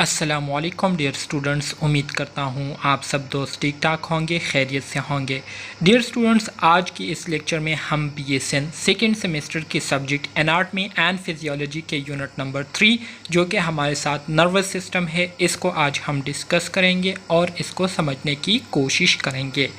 अस्सलामुअलैकुम dear students, उम्मीद करता हूँ आप सब दोस्त ठीक ठाक होंगे, खैरियत से होंगे। डियर स्टूडेंट्स, आज की इस लेक्चर में हम BSN सेकेंड सेमेस्टर के सब्जेक्ट एनाटमी एंड फिजियोलॉजी के यूनिट नंबर 3 जो कि हमारे साथ नर्वस सिस्टम है, इसको आज हम डिस्कस करेंगे और इसको समझने की कोशिश करेंगे।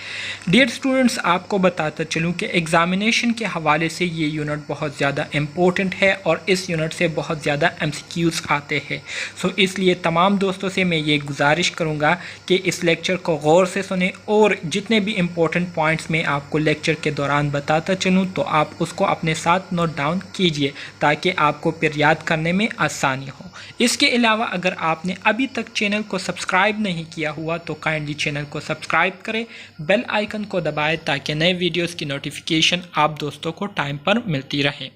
डियर स्टूडेंट्स, आपको बताता चलूँ कि एग्ज़ामिनेशन के हवाले से ये यूनिट बहुत ज़्यादा इम्पोर्टेंट है और इस यूनिट से बहुत ज़्यादा MCQs आते हैं। सो इसलिए तमाम दोस्तों से मैं ये गुजारिश करूँगा कि इस लेक्चर को गौर से सुने और जितने भी इम्पोर्टेंट पॉइंट्स मैं आपको लेक्चर के दौरान बताता चलूँ तो आप उसको अपने साथ नोट डाउन कीजिए ताकि आपको फिर याद करने में आसानी हो। इसके अलावा अगर आपने अभी तक चैनल को सब्सक्राइब नहीं किया हुआ तो काइंडली चैनल को सब्सक्राइब करें, बेल आइकन को दबाएं ताकि नए वीडियोज़ की नोटिफिकेशन आप दोस्तों को टाइम पर मिलती रहे।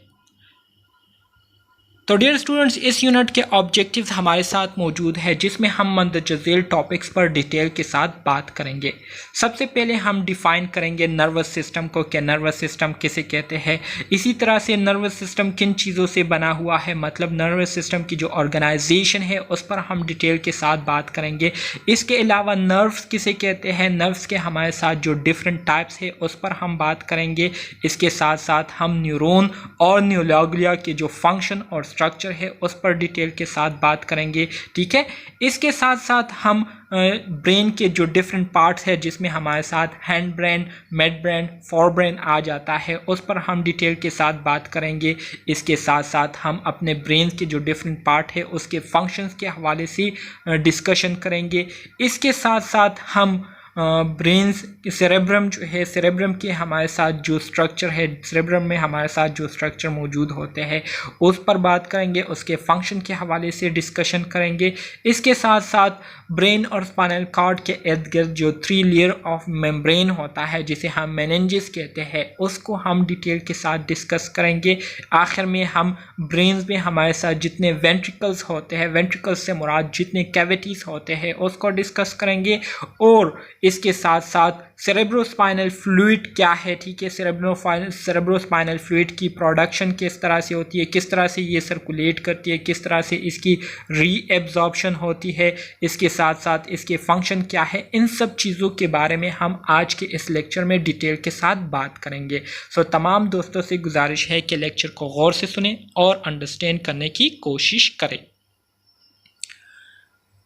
तो डियर स्टूडेंट्स, इस यूनिट के ऑब्जेक्टिव्स हमारे साथ मौजूद है जिसमें हम मंदरजा झेल टॉपिक्स पर डिटेल के साथ बात करेंगे। सबसे पहले हम डिफ़ाइन करेंगे नर्वस सिस्टम को, क्या नर्वस सिस्टम किसे कहते हैं। इसी तरह से नर्वस सिस्टम किन चीज़ों से बना हुआ है, मतलब नर्वस सिस्टम की जो ऑर्गेनाइजेशन है उस पर हम डिटेल के साथ बात करेंगे। इसके अलावा नर्व्स किसे कहते हैं, नर्व्स के हमारे साथ जो डिफरेंट टाइप्स है उस पर हम बात करेंगे। इसके साथ साथ हम न्यूरॉन और न्यूरोग्लिया के जो फंक्शन और स्ट्रक्चर है उस पर डिटेल के साथ बात करेंगे, ठीक है। इसके साथ साथ हम ब्रेन के जो डिफरेंट पार्ट्स है जिसमें हमारे साथ hindbrain, midbrain, forebrain आ जाता है, उस पर हम डिटेल के साथ बात करेंगे। इसके साथ साथ हम अपने ब्रेन के जो डिफरेंट पार्ट है उसके फंक्शंस के हवाले से डिस्कशन करेंगे। इसके साथ साथ हम ब्रेन्स सेरेब्रम जो है, सेरेब्रम के हमारे साथ जो स्ट्रक्चर है, सेरेब्रम में हमारे साथ जो स्ट्रक्चर मौजूद होते हैं उस पर बात करेंगे, उसके फंक्शन के हवाले से डिस्कशन करेंगे। इसके साथ साथ ब्रेन और स्पाइनल कॉर्ड के इर्द गिर्द जो 3 लेयर ऑफ मेम्ब्रेन होता है जिसे हम मेनिंजेस कहते हैं उसको हम डिटेल के साथ डिस्कस करेंगे। आखिर में हम ब्रेन में हमारे साथ जितने वेंट्रिकल्स होते हैं, वेंट्रिकल्स से मुराद जितने कैविटीज़ होते हैं उसको डिस्कस करेंगे। और इसके साथ साथ सेरेब्रोस्पाइनल फ्लूइड क्या है, ठीक है, सेरेब्रोस्पाइनल फ्लूइड की प्रोडक्शन किस तरह से होती है, किस तरह से ये सर्कुलेट करती है, किस तरह से इसकी रीएब्जॉर्प्शन होती है, इसके साथ साथ इसके फंक्शन क्या है, इन सब चीज़ों के बारे में हम आज के इस लेक्चर में डिटेल के साथ बात करेंगे। सो तमाम दोस्तों से गुजारिश है कि लेक्चर को गौर से सुने और अंडरस्टैंड करने की कोशिश करें।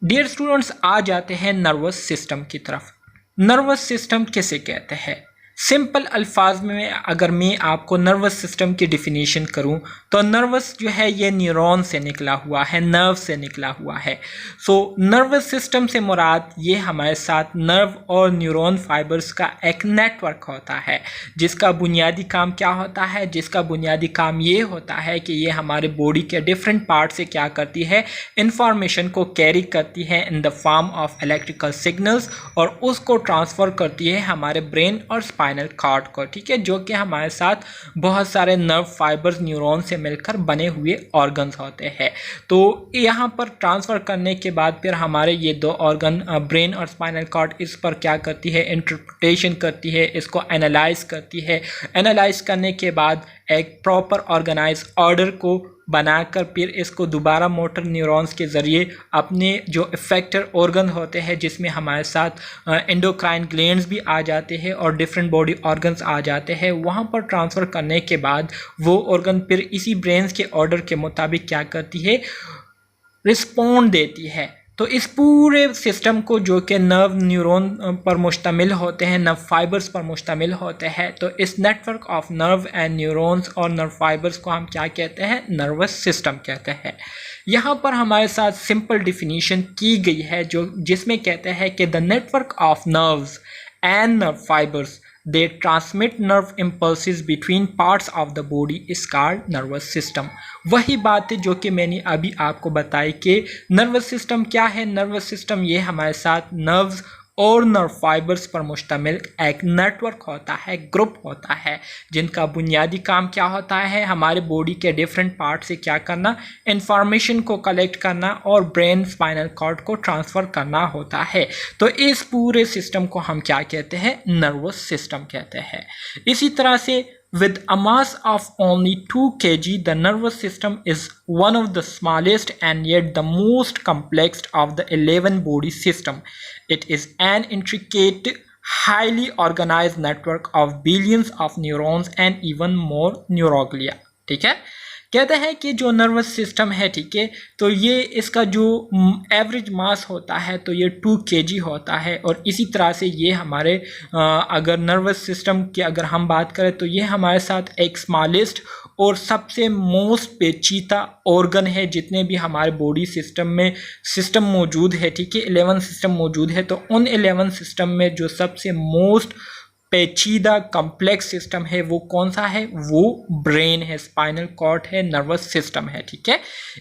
डियर स्टूडेंट्स, आ जाते हैं नर्वस सिस्टम की तरफ। नर्वस सिस्टम किसे कहते हैं? सिंपल अल्फाज में अगर मैं आपको नर्वस सिस्टम की डिफिनीशन करूं तो नर्वस जो है ये न्यूरॉन से निकला हुआ है, नर्व से निकला हुआ है। सो नर्वस सिस्टम से मुराद ये हमारे साथ नर्व और न्यूरॉन फाइबर्स का एक नेटवर्क होता है जिसका बुनियादी काम क्या होता है, जिसका बुनियादी काम ये होता है कि ये हमारे बॉडी के डिफरेंट पार्ट से क्या करती है, इंफॉर्मेशन को कैरी करती है इन the form of electrical signals और उसको ट्रांसफ़र करती है हमारे ब्रेन और स्पाइनल कॉर्ड को, ठीक है, जो कि हमारे साथ बहुत सारे नर्व फाइबर्स न्यूरॉन से मिलकर बने हुए ऑर्गन्स होते हैं। तो यहाँ पर ट्रांसफ़र करने के बाद फिर हमारे ये 2 ऑर्गन ब्रेन और स्पाइनल कॉर्ड इस पर क्या करती है, इंटरप्रिटेशन करती है, इसको एनालाइज करती है। एनालाइज करने के बाद एक प्रॉपर ऑर्गेनाइज ऑर्डर को बनाकर फिर इसको दोबारा मोटर न्यूरॉन्स के ज़रिए अपने जो इफेक्टर ऑर्गन होते हैं जिसमें हमारे साथ एंडोक्राइन ग्लैंड्स भी आ जाते हैं और डिफरेंट बॉडी ऑर्गन्स आ जाते हैं, वहाँ पर ट्रांसफ़र करने के बाद वो ऑर्गन फिर इसी ब्रेन्स के ऑर्डर के मुताबिक क्या करती है, रिस्पॉन्ड देती है। तो इस पूरे सिस्टम को जो कि नर्व न्यूरॉन पर मुश्तमिल होते हैं, नर्व फाइबर्स पर मुश्तमिल होते हैं, तो इस network of nerve and neurons और नर्व फाइबर्स को हम क्या कहते हैं, नर्वस सिस्टम कहते हैं। यहाँ पर हमारे साथ सिंपल डिफिनीशन की गई है जो जिसमें कहते हैं कि the network of nerves and nerve fibres they transmit nerve impulses between parts of the body is called nervous system। वही बात है जो कि मैंने अभी आपको बताई कि नर्वस सिस्टम क्या है। नर्वस सिस्टम ये हमारे साथ नर्व्स और नर्व फाइबर्स पर मुश्तमिल एक नेटवर्क होता है, ग्रुप होता है, जिनका बुनियादी काम क्या होता है, हमारे बॉडी के डिफरेंट पार्ट से क्या करना, इंफॉर्मेशन को कलेक्ट करना और ब्रेन स्पाइनल कॉर्ड को ट्रांसफ़र करना होता है। तो इस पूरे सिस्टम को हम क्या कहते हैं, नर्वस सिस्टम कहते हैं। इसी तरह से With a mass of only 2 kg, the nervous system is one of the smallest and yet the most complex of the 11 body system. It is an intricate, highly organized network of billions of neurons and even more neuroglia. ठीक है, कहते हैं कि जो nervous system है, ठीक है, तो ये इसका जो एवरेज मास होता है तो ये 2 kg होता है। और इसी तरह से ये हमारे अगर नर्वस सिस्टम की अगर हम बात करें तो ये हमारे साथ एक स्मॉलेस्ट और सबसे मोस्ट पेचीदा ऑर्गन है जितने भी हमारे बॉडी सिस्टम में सिस्टम मौजूद है, ठीक है, 11 सिस्टम मौजूद है। तो उन 11 सिस्टम में जो सबसे मोस्ट पेचीदा कॉम्प्लेक्स सिस्टम है वो कौन सा है, वो ब्रेन है, स्पाइनल कॉर्ड है, नर्वस सिस्टम है, ठीक है।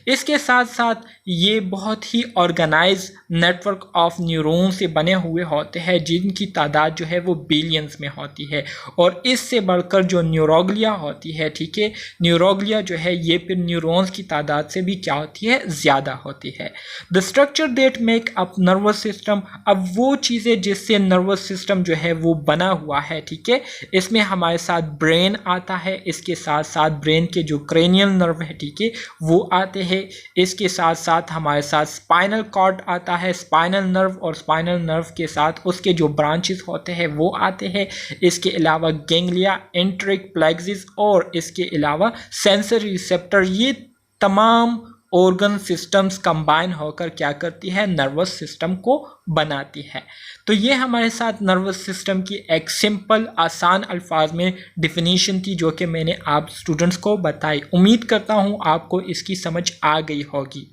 इसके साथ साथ ये बहुत ही ऑर्गेनाइज नेटवर्क ऑफ न्यूरॉन से बने हुए होते हैं जिनकी तादाद जो है वो बिलियंस में होती है। और इससे बढ़कर जो न्यूरोग्लिया होती है, ठीक है, न्यूरोग्लिया जो है ये फिर न्यूरॉन्स की तादाद से भी क्या होती है, ज़्यादा होती है। The structure that make up nervous system, अब वो चीज़ें जिससे नर्वस सिस्टम जो है वो बना हुआ है, ठीक है, इसमें हमारे साथ ब्रेन आता है, इसके साथ साथ ब्रेन के जो क्रेनियल नर्व है, ठीक है, वो आते हैं, इसके साथ साथ हमारे साथ स्पाइनल कॉर्ड आता है, स्पाइनल नर्व और स्पाइनल नर्व के साथ उसके जो ब्रांचेस होते हैं वो आते हैं, इसके अलावा गैंग्लिया, एंट्रिक प्लेक्सिस और इसके अलावा सेंसरी रिसेप्टर, ये तमाम ऑर्गन सिस्टम्स कंबाइन होकर क्या करती है, नर्वस सिस्टम को बनाती है। तो ये हमारे साथ नर्वस सिस्टम की एक सिंपल आसान अल्फाज में डिफिनीशन थी जो कि मैंने आप स्टूडेंट्स को बताई। उम्मीद करता हूँ आपको इसकी समझ आ गई होगी।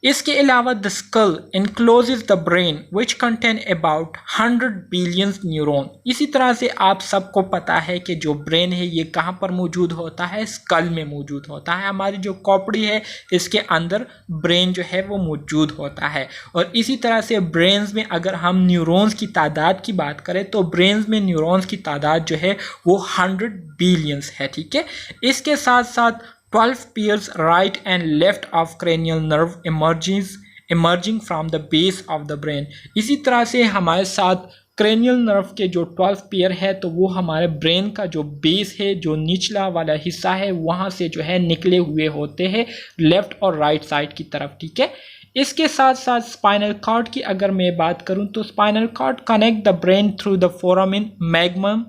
इसके अलावा the skull encloses the brain which contain about 100 billions neuron. इसी तरह से आप सबको पता है कि जो ब्रेन है ये कहाँ पर मौजूद होता है, स्कल में मौजूद होता है। हमारी जो खोपड़ी है इसके अंदर ब्रेन जो है वो मौजूद होता है। और इसी तरह से ब्रेन्स में अगर हम न्यूरॉन्स की तादाद की बात करें तो ब्रेन्स में न्यूरॉन्स की तादाद जो है वो 100 बिलियंस है, ठीक है। इसके साथ साथ 12 pairs right and left of cranial nerve emerging from the base of the brain। इसी तरह से हमारे साथ क्रेनियल नर्व के जो 12 पेयर है तो वो हमारे ब्रेन का जो बेस है, जो निचला वाला हिस्सा है, वहाँ से जो है निकले हुए होते हैं लेफ्ट और राइट साइड की तरफ, ठीक है। इसके साथ साथ स्पाइनल कॉर्ड की अगर मैं बात करूँ तो spinal cord connect the brain through the foramen magnum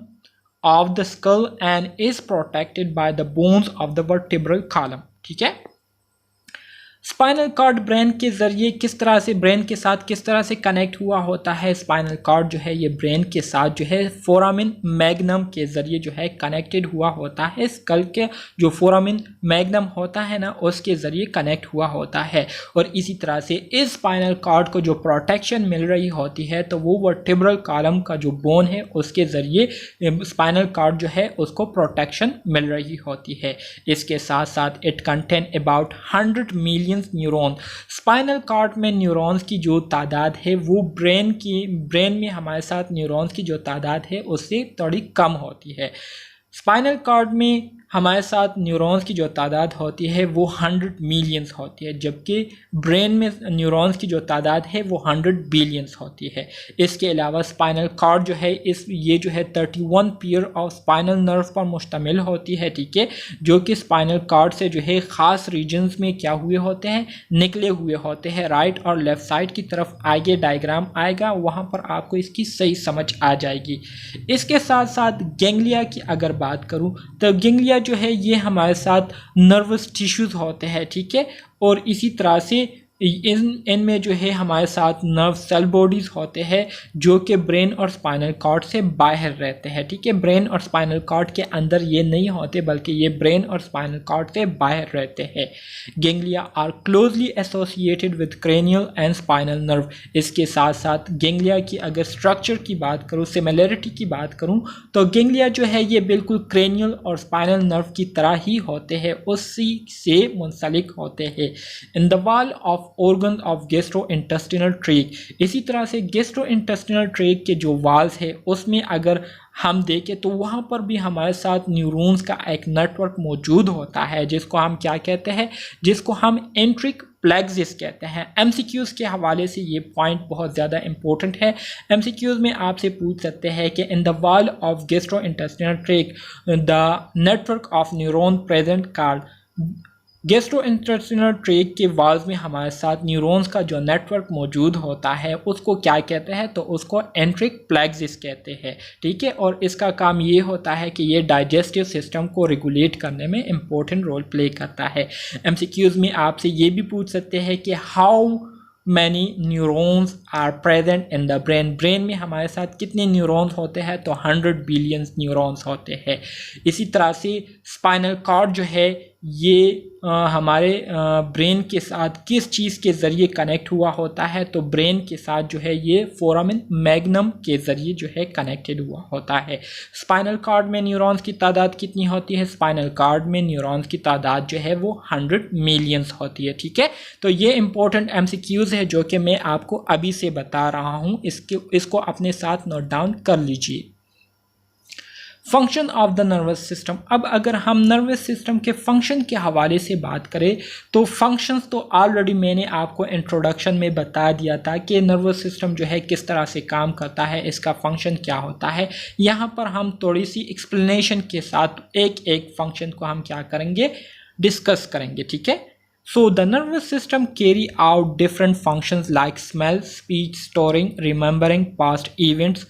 of the skull and is protected by the bones of the vertebral column, ठीक है। स्पाइनल कॉर्ड ब्रेन के ज़रिए किस तरह से ब्रेन के साथ किस तरह से कनेक्ट हुआ होता है, स्पाइनल कॉर्ड जो है ये ब्रेन के साथ जो है फोरामिन मैग्नम के ज़रिए जो है कनेक्टेड हुआ होता है। स्कल के जो फोरामिन मैग्नम होता है ना उसके ज़रिए कनेक्ट हुआ होता है। और इसी तरह से इस स्पाइनल कॉर्ड को जो प्रोटेक्शन मिल रही होती है तो वो वर्टिब्रल कॉलम का जो बोन है उसके ज़रिए स्पाइनल कॉर्ड जो है उसको प्रोटेक्शन मिल रही होती है। इसके साथ साथ it contain about 100 million neuron. Spinal cord में न्यूरॉन्स की जो तादाद है वो ब्रेन में हमारे साथ न्यूरॉन्स की जो तादाद है उससे थोड़ी कम होती है। स्पाइनल कॉर्ड में हमारे साथ न्यूरॉन्स की जो तादाद होती है वो 100 मिलियंस होती है, जबकि ब्रेन में न्यूरॉन्स की जो तादाद है वो 100 बिलियंस होती है। इसके अलावा स्पाइनल कॉर्ड जो है ये जो है 31 पेयर ऑफ स्पाइनल नर्व पर मुश्तमिल होती है, ठीक है, जो कि स्पाइनल कॉर्ड से जो है ख़ास रीजन्स में क्या हुए होते हैं, निकले हुए होते हैं। राइट और लेफ़्ट साइड की तरफ आगे डायग्राम आएगा, वहाँ पर आपको इसकी सही समझ आ जाएगी। इसके साथ साथ गैंग्लिया की अगर बात करूँ तो गैंग्लिया जो है ये हमारे साथ नर्वस टिश्यूज़ होते हैं, ठीक है। और इसी तरह से इनमें जो है हमारे साथ नर्व सेल बॉडीज़ होते हैं जो कि ब्रेन और स्पाइनल कॉर्ड से बाहर रहते हैं, ठीक है। ब्रेन और स्पाइनल कॉर्ड के अंदर ये नहीं होते बल्कि ये ब्रेन और स्पाइनल कॉर्ड से बाहर रहते हैं। Ganglia are closely associated with cranial and spinal nerve. इसके साथ साथ गैंग्लिया की अगर स्ट्रक्चर की बात करूँ, सिमिलरिटी की बात करूँ तो गैंग्लिया जो है ये बिल्कुल क्रेनियल और स्पाइनल नर्व की तरह ही होते हैं, उसी से मुंसलिक होते हैं। In the wall of organ of gastrointestinal track. इसी तरह से गैस्ट्रोइंटेस्टिनल ट्रैक के जो वाल्स है उसमें अगर हम देखें तो वहाँ पर भी हमारे साथ न्यूरॉन्स का एक नेटवर्क मौजूद होता है जिसको हम क्या कहते हैं, जिसको हम एंट्रिक प्लेक्सिस कहते हैं। एमसीक्यूज के हवाले से ये पॉइंट बहुत ज़्यादा इंपॉर्टेंट है। एमसीक्यूज में आपसे पूछ सकते हैं कि in the wall of gastrointestinal tract the network of neuron present called. Gastrointestinal tract के वाल्स में हमारे साथ न्यूरॉन्स का जो नेटवर्क मौजूद होता है उसको क्या कहते हैं, तो उसको एंट्रिक प्लेक्सिस कहते हैं, ठीक है। और इसका काम ये होता है कि ये डाइजेस्टिव सिस्टम को रेगुलेट करने में इम्पोर्टेंट रोल प्ले करता है। एमसीक्यूज में आपसे ये भी पूछ सकते हैं कि how many neurons are present in the brain. Brain में हमारे साथ कितने न्यूरॉन्स होते हैं, तो 100 बिलियन न्यूरॉन्स होते हैं। इसी तरह से स्पाइनल कॉर्ड जो है ये हमारे ब्रेन के साथ किस चीज़ के ज़रिए कनेक्ट हुआ होता है, तो ब्रेन के साथ जो है ये फोरामेन मैग्नम के ज़रिए जो है कनेक्टेड हुआ होता है। स्पाइनल कॉर्ड में न्यूरॉन्स की तादाद कितनी होती है, स्पाइनल कॉर्ड में न्यूरॉन्स की तादाद जो है वो 100 मिलियंस होती है, ठीक है। तो ये इंपॉर्टेंट एमसीक्यूज़ है जो कि मैं आपको अभी से बता रहा हूँ, इसको अपने साथ नोट डाउन कर लीजिए। Function of the nervous system. अब अगर हम नर्वस सिस्टम के फंक्शन के हवाले से बात करें तो फंक्शंस तो ऑलरेडी मैंने आपको इंट्रोडक्शन में बता दिया था कि नर्वस सिस्टम जो है किस तरह से काम करता है, इसका फंक्शन क्या होता है। यहाँ पर हम थोड़ी सी एक्सप्लेनेशन के साथ एक एक फंक्शन को हम क्या करेंगे, डिस्कस करेंगे, ठीक है। So the nervous system carry out different functions like smell, speech, storing, remembering past events.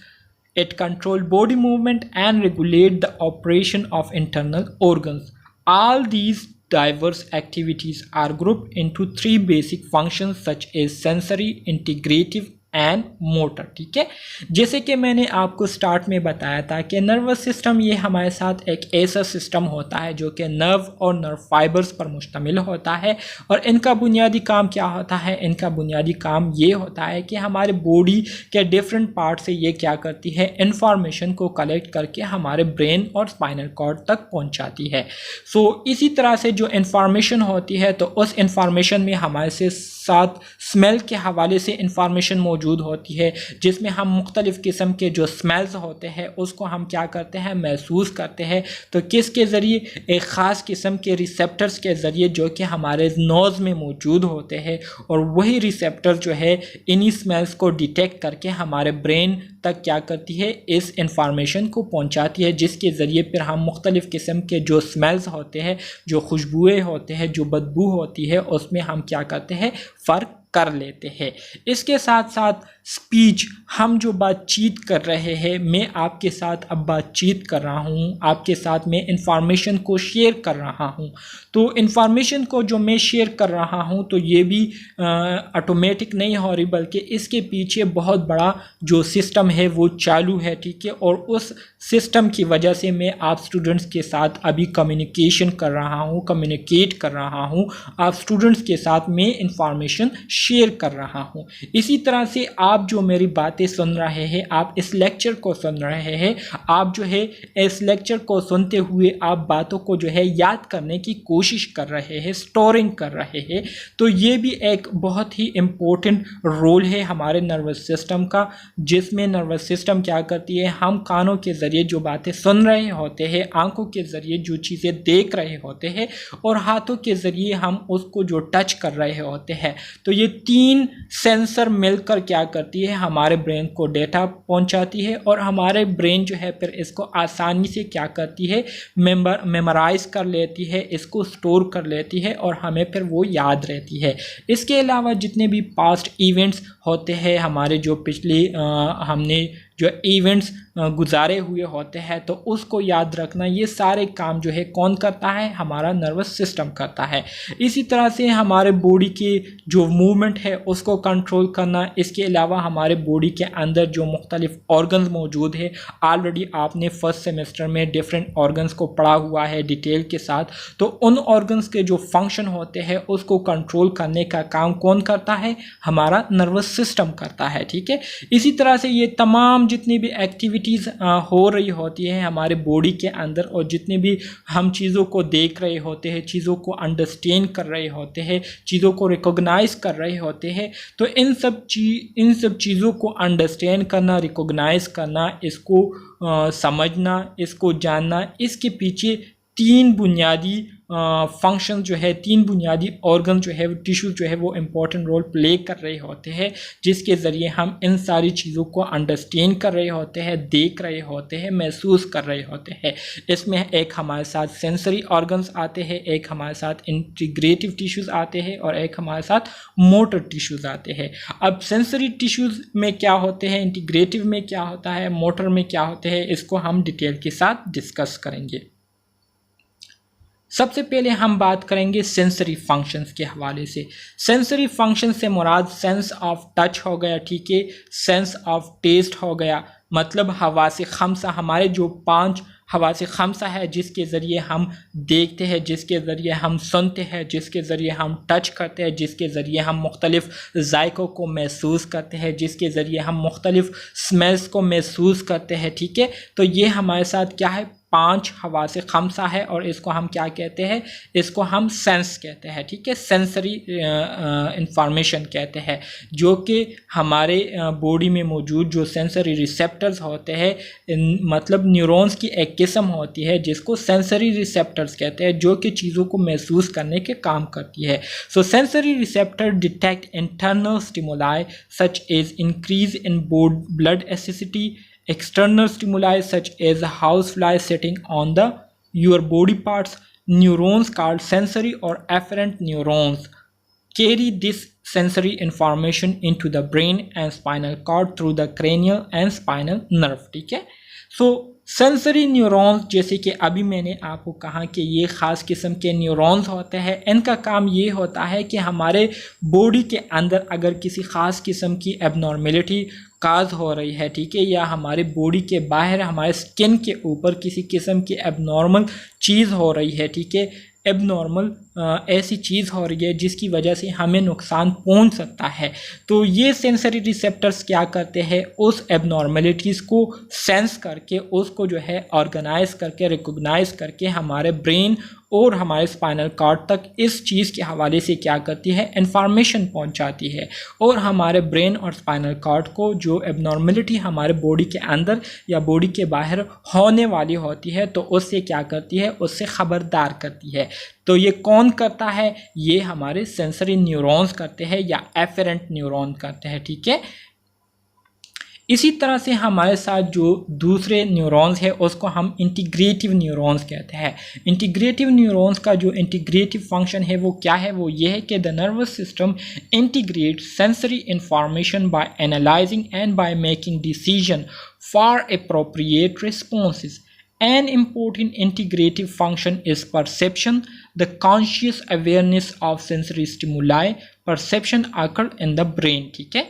It control body movement and regulate the operation of internal organs. All these diverse activities are grouped into three basic functions such as sensory, integrative and motor, ठीक है। जैसे कि मैंने आपको start में बताया था कि नर्वस सिस्टम ये हमारे साथ एक ऐसा सिस्टम होता है जो कि नर्व और नर्व फाइबर्स पर मुश्तमिल होता है। और इनका बुनियादी काम क्या होता है, इनका बुनियादी काम ये होता है कि हमारे बॉडी के डिफरेंट पार्ट से ये क्या करती है, इंफॉर्मेशन को कलेक्ट करके हमारे ब्रेन और स्पाइनल कॉर्ड तक पहुंचाती है। सो इसी तरह से जो इंफॉर्मेशन होती है तो उस इंफॉर्मेशन में हमारे साथ स्मेल के हवाले से इंफॉर्मेशन मौजूद होती है, जिसमें हम मुख्तलिफ़ किस्म के जो स्मेल्स होते हैं उसको हम क्या करते हैं, महसूस करते हैं। तो किसके ज़रिए, एक ख़ास किस्म के रिसेप्टर्स के ज़रिए जो कि हमारे नोज़ में मौजूद होते हैं। और वही रिसेप्टर जो है इन्हीं स्मेल्स को डिटेक्ट करके हमारे ब्रेन तक क्या करती है, इस इंफॉर्मेशन को पहुंचाती है, जिसके ज़रिए फिर हम मुख्तलिफ़ किस्म के जो स्मेल्स होते हैं, जो खुशबुएँ होते हैं, जो बदबू होती है, उसमें हम क्या करते हैं, फ़र्क कर लेते हैं। इसके साथ साथ स्पीच, हम जो बातचीत कर रहे हैं, मैं आपके साथ अब बातचीत कर रहा हूँ, आपके साथ मैं इंफॉर्मेशन को शेयर कर रहा हूँ। तो इंफॉर्मेशन को जो मैं शेयर कर रहा हूँ तो ये भी ऑटोमेटिक नहीं हो रही, बल्कि इसके पीछे बहुत बड़ा जो सिस्टम है वो चालू है, ठीक है। और उस सिस्टम की वजह से मैं आप स्टूडेंट्स के साथ अभी कम्युनिकेशन कर रहा हूँ, कम्युनिकेट कर रहा हूँ, आप स्टूडेंट्स के साथ मैं इंफॉर्मेशन शेयर कर रहा हूँ। इसी तरह से आप जो मेरी बातें सुन रहे हैं, आप इस लेक्चर को सुन रहे हैं, आप जो है इस लेक्चर को सुनते हुए आप बातों को जो है याद करने की कोशिश कर रहे हैं, स्टोरिंग कर रहे हैं। तो ये भी एक बहुत ही इम्पोर्टेंट रोल है हमारे नर्वस सिस्टम का, जिसमें नर्वस सिस्टम क्या करती है, हम कानों के ज़रिए जो बातें सुन रहे होते हैं, आंखों के ज़रिए जो चीज़ें देख रहे होते हैं और हाथों के ज़रिए हम उसको जो टच कर रहे होते हैं, तो ये तीन सेंसर मिलकर क्या करती है, हमारे ब्रेन को डेटा पहुंचाती है। और हमारे ब्रेन जो है फिर इसको आसानी से क्या करती है, मेमोराइज कर लेती है, इसको स्टोर कर लेती है और हमें फिर वो याद रहती है। इसके अलावा जितने भी पास्ट इवेंट्स होते हैं, हमारे जो पिछले हमने जो इवेंट्स गुजारे हुए होते हैं, तो उसको याद रखना, ये सारे काम जो है कौन करता है, हमारा नर्वस सिस्टम करता है। इसी तरह से हमारे बॉडी के जो मूवमेंट है उसको कंट्रोल करना। इसके अलावा हमारे बॉडी के अंदर जो मुख्तलिफ ऑर्गन्स मौजूद है, ऑलरेडी आपने फर्स्ट सेमेस्टर में डिफरेंट ऑर्गन्स को पढ़ा हुआ है डिटेल के साथ। तो उन ऑर्गन्स के जो फंक्शन होते हैं उसको कंट्रोल करने का काम कौन करता है, हमारा नर्वस सिस्टम करता है, ठीक है। इसी तरह से ये तमाम जितनी भी एक्टिविटीज़ हो रही होती है हमारे बॉडी के अंदर, और जितने भी हम चीज़ों को देख रहे होते हैं, चीज़ों को अंडरस्टैंड कर रहे होते हैं, चीज़ों को रिकॉग्नाइज कर रहे होते हैं, तो इन सब चीज़ों को अंडरस्टैंड करना, रिकॉग्नाइज करना, इसको समझना, इसको जानना, इसके पीछे तीन बुनियादी फंक्शन जो है, 3 बुनियादी ऑर्गन जो है, टिश्यूज जो है वो इम्पोर्टेंट रोल प्ले कर रहे होते हैं, जिसके ज़रिए हम इन सारी चीज़ों को अंडरस्टैंड कर रहे होते हैं, देख रहे होते हैं, महसूस कर रहे होते हैं। इसमें एक हमारे साथ सेंसरी ऑर्गन्स आते हैं, एक हमारे साथ इंटीग्रेटिव टिश्यूज़ आते हैं और एक हमारे साथ मोटर टिश्यूज़ आते हैं। अब सेंसरी टिश्यूज़ में क्या होते हैं, इंटीग्रेटिव में क्या होता है, मोटर में क्या होते हैं, इसको हम डिटेल के साथ डिस्कस करेंगे। सबसे पहले हम बात करेंगे सेंसरी फंक्शंस के हवाले से। सेंसरी फंक्शन से मुराद सेंस ऑफ टच हो गया, ठीक है, सेंस ऑफ टेस्ट हो गया, मतलब हवासे खमसा, हमारे जो 5 हवासे खमसा है जिसके ज़रिए हम देखते हैं, जिसके ज़रिए हम सुनते हैं, जिसके ज़रिए हम टच करते हैं, जिसके ज़रिए हम मुख्तलिफ़ ज़ायक़ों को महसूस करते हैं, जिसके ज़रिए हम मुख्तलिफ़ स्मेल्स को महसूस करते हैं, ठीक है। तो ये हमारे साथ क्या है, 5 हवासे खमसा है और इसको हम क्या कहते हैं, इसको हम सेंस कहते हैं, ठीक है, सेंसरी इंफॉर्मेशन कहते हैं, जो कि हमारे बॉडी में मौजूद जो सेंसरी रिसेप्टर्स होते हैं, मतलब न्यूरॉन्स की एक किस्म होती है जिसको सेंसरी रिसेप्टर्स कहते हैं, जो कि चीज़ों को महसूस करने के काम करती है। So sensory receptor detect internal stimuli such as increase in blood acidity, external stimuli such as a housefly sitting on your body parts. Neurons called sensory or afferent neurons carry this sensory information into the brain and spinal cord through the cranial and spinal nerve, ठीक है। So sensory neurons, जैसे कि अभी मैंने आपको कहा कि ये ख़ास किस्म के न्यूरॉन्स होते हैं, इनका काम ये होता है कि हमारे बॉडी के अंदर अगर किसी ख़ास किस्म की एबनॉर्मेलिटी काज हो रही है, ठीक है, या हमारे बॉडी के बाहर हमारे स्किन के ऊपर किसी किस्म की एबनॉर्मल चीज़ हो रही है, ठीक है, एबनॉर्मल ऐसी चीज़ हो रही है जिसकी वजह से हमें नुकसान पहुंच सकता है, तो ये सेंसरी रिसेप्टर्स क्या करते हैं, उस एबनॉर्मेलिटीज़ को सेंस करके उसको जो है ऑर्गेनाइज करके, रिकॉग्नाइज करके हमारे ब्रेन और हमारे स्पाइनल कॉर्ड तक इस चीज़ के हवाले से क्या करती है, इंफॉर्मेशन पहुंचाती है, और हमारे ब्रेन और स्पाइनल कॉर्ड को जो एबनॉर्मेलिटी हमारे बॉडी के अंदर या बॉडी के बाहर होने वाली होती है तो उससे क्या करती है, उससे ख़बरदार करती है। तो ये कौन करता है, ये हमारे सेंसरी न्यूरॉन्स करते हैं या एफरेंट न्यूरॉन करते हैं, ठीक है। इसी तरह से हमारे साथ जो दूसरे न्यूरॉन्स है उसको हम इंटीग्रेटिव न्यूरॉन्स कहते हैं। इंटीग्रेटिव न्यूरॉन्स का जो इंटीग्रेटिव फंक्शन है वो क्या है, वो ये है कि the nervous system integrate sensory information bye analysing and by making decision for appropriate responses. An important integrative function is perception, the conscious awareness of sensory stimuli. Perception occur in the brain, ठीक है।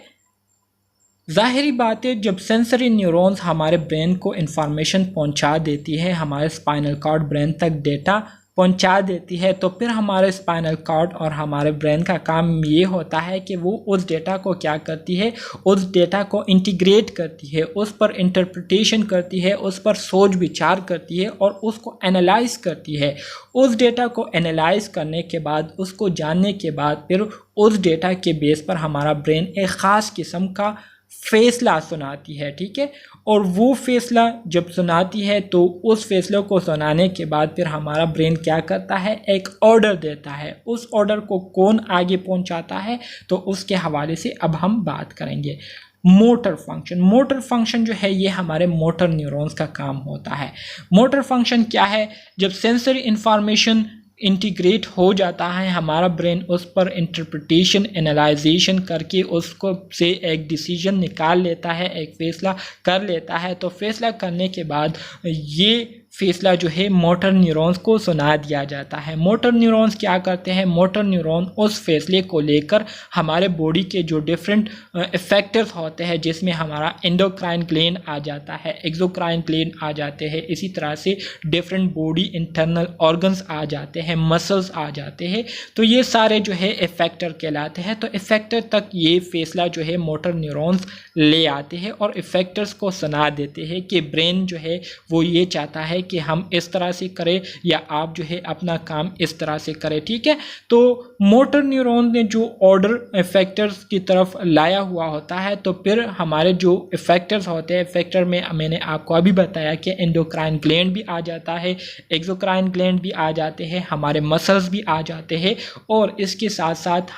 ज़ाहिरी बात है, जब sensory neurons हमारे brain को information पहुंचा देती है, हमारे स्पाइनल कॉर्ड ब्रेन तक डेटा पहुंचा देती है, तो फिर हमारे स्पाइनल कॉर्ड और हमारे ब्रेन का काम ये होता है कि वो उस डेटा को क्या करती है, उस डेटा को इंटीग्रेट करती है, उस पर इंटरप्रिटेशन करती है, उस पर सोच विचार करती है और उसको एनालाइज करती है। उस डेटा को एनालाइज करने के बाद, उसको जानने के बाद फिर उस डेटा के बेस पर हमारा ब्रेन एक ख़ास किस्म का फ़ैसला सुनाती है, ठीक है। और वो फ़ैसला जब सुनाती है तो उस फैसले को सुनाने के बाद फिर हमारा ब्रेन क्या करता है, एक ऑर्डर देता है। उस ऑर्डर को कौन आगे पहुंचाता है, तो उसके हवाले से अब हम बात करेंगे। मोटर फंक्शन, मोटर फंक्शन जो है ये हमारे मोटर न्यूरॉन्स का काम होता है। मोटर फंक्शन क्या है, जब सेंसरी इंफॉर्मेशन इंटीग्रेट हो जाता है, हमारा ब्रेन उस पर इंटरप्रिटेशन, एनालाइजेशन करके उसको से एक डिसीजन निकाल लेता है, एक फ़ैसला कर लेता है। तो फ़ैसला करने के बाद ये फ़ैसला जो है मोटर न्यूरॉन्स को सुना दिया जाता है। मोटर न्यूरॉन्स क्या करते हैं, मोटर न्यूरॉन उस फैसले को लेकर हमारे बॉडी के जो डिफरेंट इफेक्टर्स होते हैं, जिसमें हमारा एंडोक्राइन ग्लैंड आ जाता है, एक्सोक्राइन ग्लैंड आ जाते हैं, इसी तरह से डिफरेंट बॉडी इंटरनल ऑर्गन्स आ जाते हैं, मसल्स आ जाते हैं, तो ये सारे जो है इफेक्टर कहलाते हैं। तो इफेक्टर तक ये फैसला जो है मोटर न्यूरॉन्स ले आते हैं और इफेक्टर्स को सुना देते हैं कि ब्रेन जो है वो ये चाहता है कि हम इस तरह से करें या आप जो है अपना काम इस तरह से करें, ठीक है। तो मोटर न्यूरॉन ने जो ऑर्डर इफेक्टर्स की तरफ लाया हुआ होता है, तो फिर हमारे जो इफेक्टर्स होते हैं, इफेक्टर में मैंने आपको अभी बताया कि एंडोक्राइन ग्लैंड भी आ जाता है, एक्सोक्राइन ग्लैंड भी आ जाते हैं, हमारे मसल्स भी आ जाते हैं, और इसके साथ साथ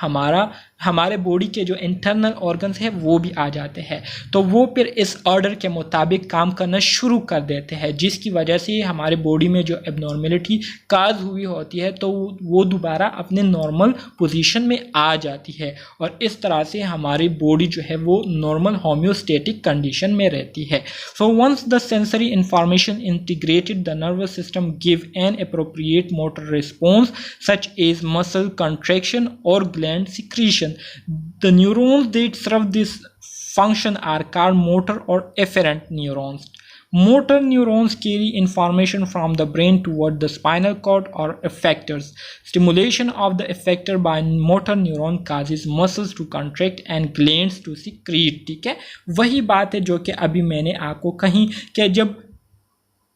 हमारे बॉडी के जो इंटरनल ऑर्गन्स हैं वो भी आ जाते हैं। तो वो फिर इस ऑर्डर के मुताबिक काम करना शुरू कर देते हैं, जिसकी वजह से हमारे बॉडी में जो एबनॉर्मेलिटी काज हुई होती है तो वो दोबारा अपने नॉर्मल पोजीशन में आ जाती है, और इस तरह से हमारी बॉडी जो है वो नॉर्मल होम्योस्टेटिक कंडीशन में रहती है। So once the sensory information integrated, the nervous system give an appropriate motor response such as muscle contraction और gland secretion. The neurons that serve this function are called motor or efferent neurons. Motor neurons carry information from the brain toward the spinal cord or effectors. Stimulation of the effector by motor neuron causes muscles to contract and glands to secrete, ठीक है। वही बात है जो कि अभी मैंने आपको कही कि जब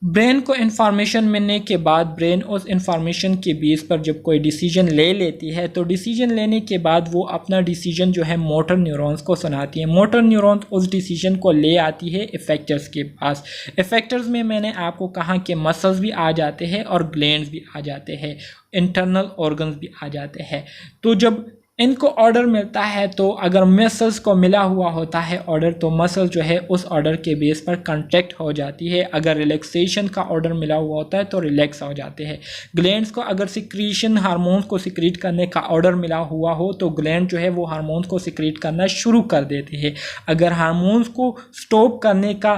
ब्रेन को इन्फॉर्मेशन मिलने के बाद ब्रेन उस इन्फॉर्मेशन के बेस पर जब कोई डिसीजन ले लेती है, तो डिसीजन लेने के बाद वो अपना डिसीजन जो है मोटर न्यूरॉन्स को सुनाती है। मोटर न्यूरॉन्स उस डिसीजन को ले आती है इफेक्टर्स के पास। इफेक्टर्स में मैंने आपको कहा कि मसल्स भी आ जाते हैं और ग्लैंड्स भी आ जाते हैं, इंटरनल ऑर्गन्स भी आ जाते हैं। तो जब इनको ऑर्डर मिलता है, तो अगर मसल्स को मिला हुआ होता है ऑर्डर, तो मसल जो है उस ऑर्डर के बेस पर कंट्रैक्ट हो जाती है। अगर रिलैक्सेशन का ऑर्डर मिला हुआ होता है तो रिलैक्स हो जाते हैं। ग्लैंड्स को अगर सिक्रीशन हार्मोन्स को सिक्रीट करने का ऑर्डर मिला हुआ हो तो ग्लैंड जो है वो हार्मोन्स को सिक्रीट करना शुरू कर देते हैं। अगर हार्मोन्स को स्टॉप करने का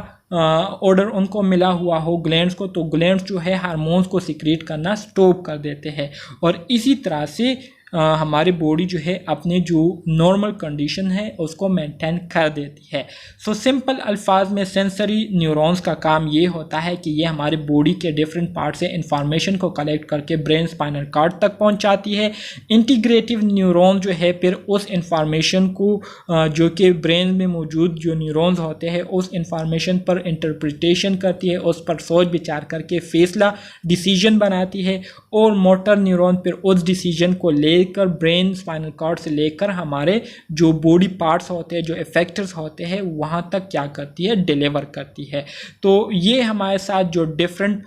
ऑर्डर उनको मिला हुआ हो ग्लैंड्स को, तो ग्लैंड्स जो है हार्मोन्स को सिक्रीट करना स्टॉप कर देते हैं, और इसी तरह से हमारी बॉडी जो है अपने जो नॉर्मल कंडीशन है उसको मेंटेन कर देती है। सो सिंपल अल्फाज में सेंसरी न्यूरॉन्स का काम ये होता है कि ये हमारे बॉडी के डिफरेंट पार्ट से इंफॉर्मेशन को कलेक्ट करके ब्रेन स्पाइनल कॉर्ड तक पहुंचाती है। इंटीग्रेटिव न्यूरॉन जो है फिर उस इंफॉर्मेशन को जो कि ब्रेन में मौजूद जो न्यूरॉन्स होते हैं उस इंफॉर्मेशन पर इंटरप्रिटेशन करती है, उस पर सोच विचार करके फैसला डिसीजन बनाती है, और मोटर न्यूरॉन फिर उस डिसीजन को लेकर ब्रेन स्पाइनल कॉर्ड से लेकर हमारे जो बॉडी पार्ट्स होते हैं, जो इफेक्टर्स होते हैं, वहाँ तक क्या करती है, डिलीवर करती है। तो ये हमारे साथ जो डिफरेंट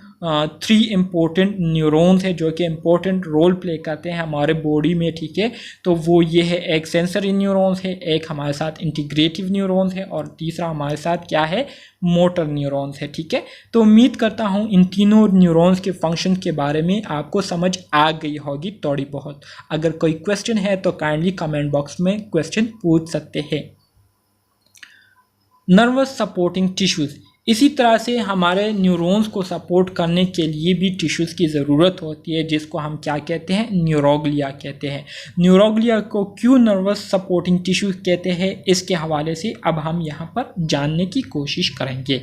3 इम्पोर्टेंट न्यूरॉन्स है जो कि इम्पोर्टेंट रोल प्ले करते हैं हमारे बॉडी में, ठीक है। तो वो ये है, एक सेंसरी न्यूरॉन्स है, एक हमारे साथ इंटीग्रेटिव न्यूरॉन्स है, और तीसरा हमारे साथ क्या है, मोटर न्यूरॉन्स है, ठीक है। तो उम्मीद करता हूँ इन तीनों न्यूरॉन्स के फंक्शन के बारे में आपको समझ आ गई होगी थोड़ी बहुत। अगर कोई क्वेश्चन है तो काइंडली कमेंट बॉक्स में क्वेश्चन पूछ सकते हैं। नर्वस सपोर्टिंग टिश्यूज़, इसी तरह से हमारे न्यूरॉन्स को सपोर्ट करने के लिए भी टिश्यूज़ की ज़रूरत होती है, जिसको हम क्या कहते हैं, न्यूरोग्लिया कहते हैं। न्यूरोग्लिया को क्यों नर्वस सपोर्टिंग टिश्यूज़ कहते हैं, इसके हवाले से अब हम यहाँ पर जानने की कोशिश करेंगे।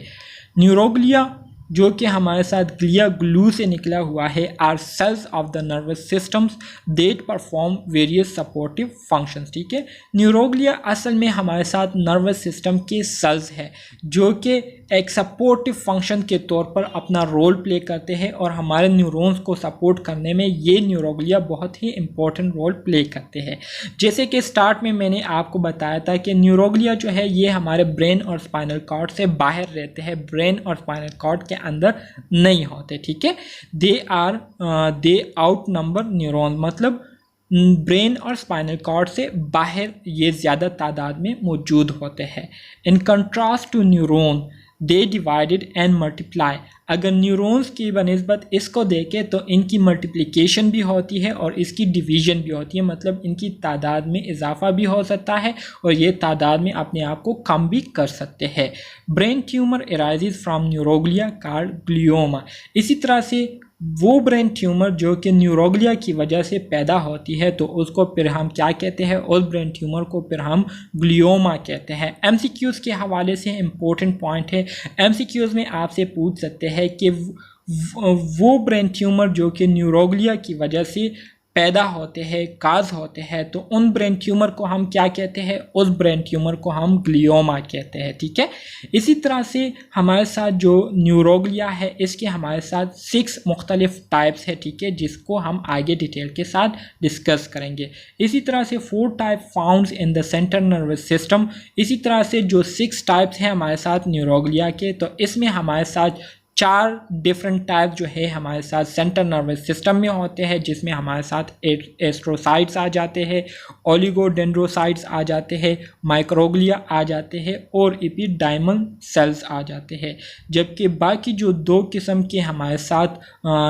न्यूरोग्लिया जो कि हमारे साथ ग्लिया ग्लू से निकला हुआ है, are cells of the nervous systems that perform various supportive functions, ठीक है। न्यूरोग्लिया असल में हमारे साथ नर्वस सिस्टम के सेल्स है जो कि एक सपोर्टिव फंक्शन के तौर पर अपना रोल प्ले करते हैं, और हमारे न्यूरॉन्स को सपोर्ट करने में ये न्यूरोग्लिया बहुत ही इंपॉर्टेंट रोल प्ले करते हैं। जैसे कि स्टार्ट में मैंने आपको बताया था कि न्यूरोग्लिया जो है ये हमारे ब्रेन और स्पाइनल कॉर्ड से बाहर रहते हैं, ब्रेन और स्पाइनल कॉर्ड के अंदर नहीं होते, ठीक है। दे आउट नंबर न्यूरॉन, मतलब ब्रेन और स्पाइनल कॉर्ड से बाहर ये ज़्यादा तादाद में मौजूद होते हैं। In contrast to neuron they divided and multiply, अगर न्यूरॉन्स की बनिस्बत इसको देखें तो इनकी मल्टीप्लिकेशन भी होती है और इसकी डिवीज़न भी होती है, मतलब इनकी तादाद में इजाफा भी हो सकता है और ये तादाद में अपने आप को कम भी कर सकते हैं। Brain tumour arises from neuroglia called glioma, इसी तरह से वो ब्रेन ट्यूमर जो कि न्यूरोग्लिया की वजह से पैदा होती है तो उसको फिर हम क्या कहते हैं, उस ब्रेन ट्यूमर को फिर हम ग्लियोमा कहते हैं। एमसीक्यूज़ के हवाले से इम्पोर्टेंट पॉइंट है, एमसीक्यूज़ में आपसे पूछ सकते हैं कि वो ब्रेन ट्यूमर जो कि न्यूरोग्लिया की वजह से पैदा होते हैं, काज होते हैं, तो उन ब्रेन ट्यूमर को हम क्या कहते हैं, उस ब्रेन ट्यूमर को हम ग्लियोमा कहते हैं। ठीक है, इसी तरह से हमारे साथ जो न्यूरोग्लिया है इसके हमारे साथ 6 मुख्तलिफ टाइप्स है। ठीक है, जिसको हम आगे डिटेल के साथ डिस्कस करेंगे। इसी तरह से 4 type found in the central nervous system. इसी तरह से जो 6 टाइप्स हैं हमारे साथ न्यूरोग्लिया के, तो इसमें हमारे साथ 4 डिफरेंट टाइप जो है हमारे साथ सेंट्रल नर्वस सिस्टम में होते हैं, जिसमें हमारे साथ एस्ट्रोसाइट्स आ जाते हैं, ओलिगोडेंड्रोसाइट्स आ जाते हैं, माइक्रोग्लिया आ जाते हैं और एपिडाइमल सेल्स आ जाते हैं। जबकि बाकी जो 2 किस्म के हमारे साथ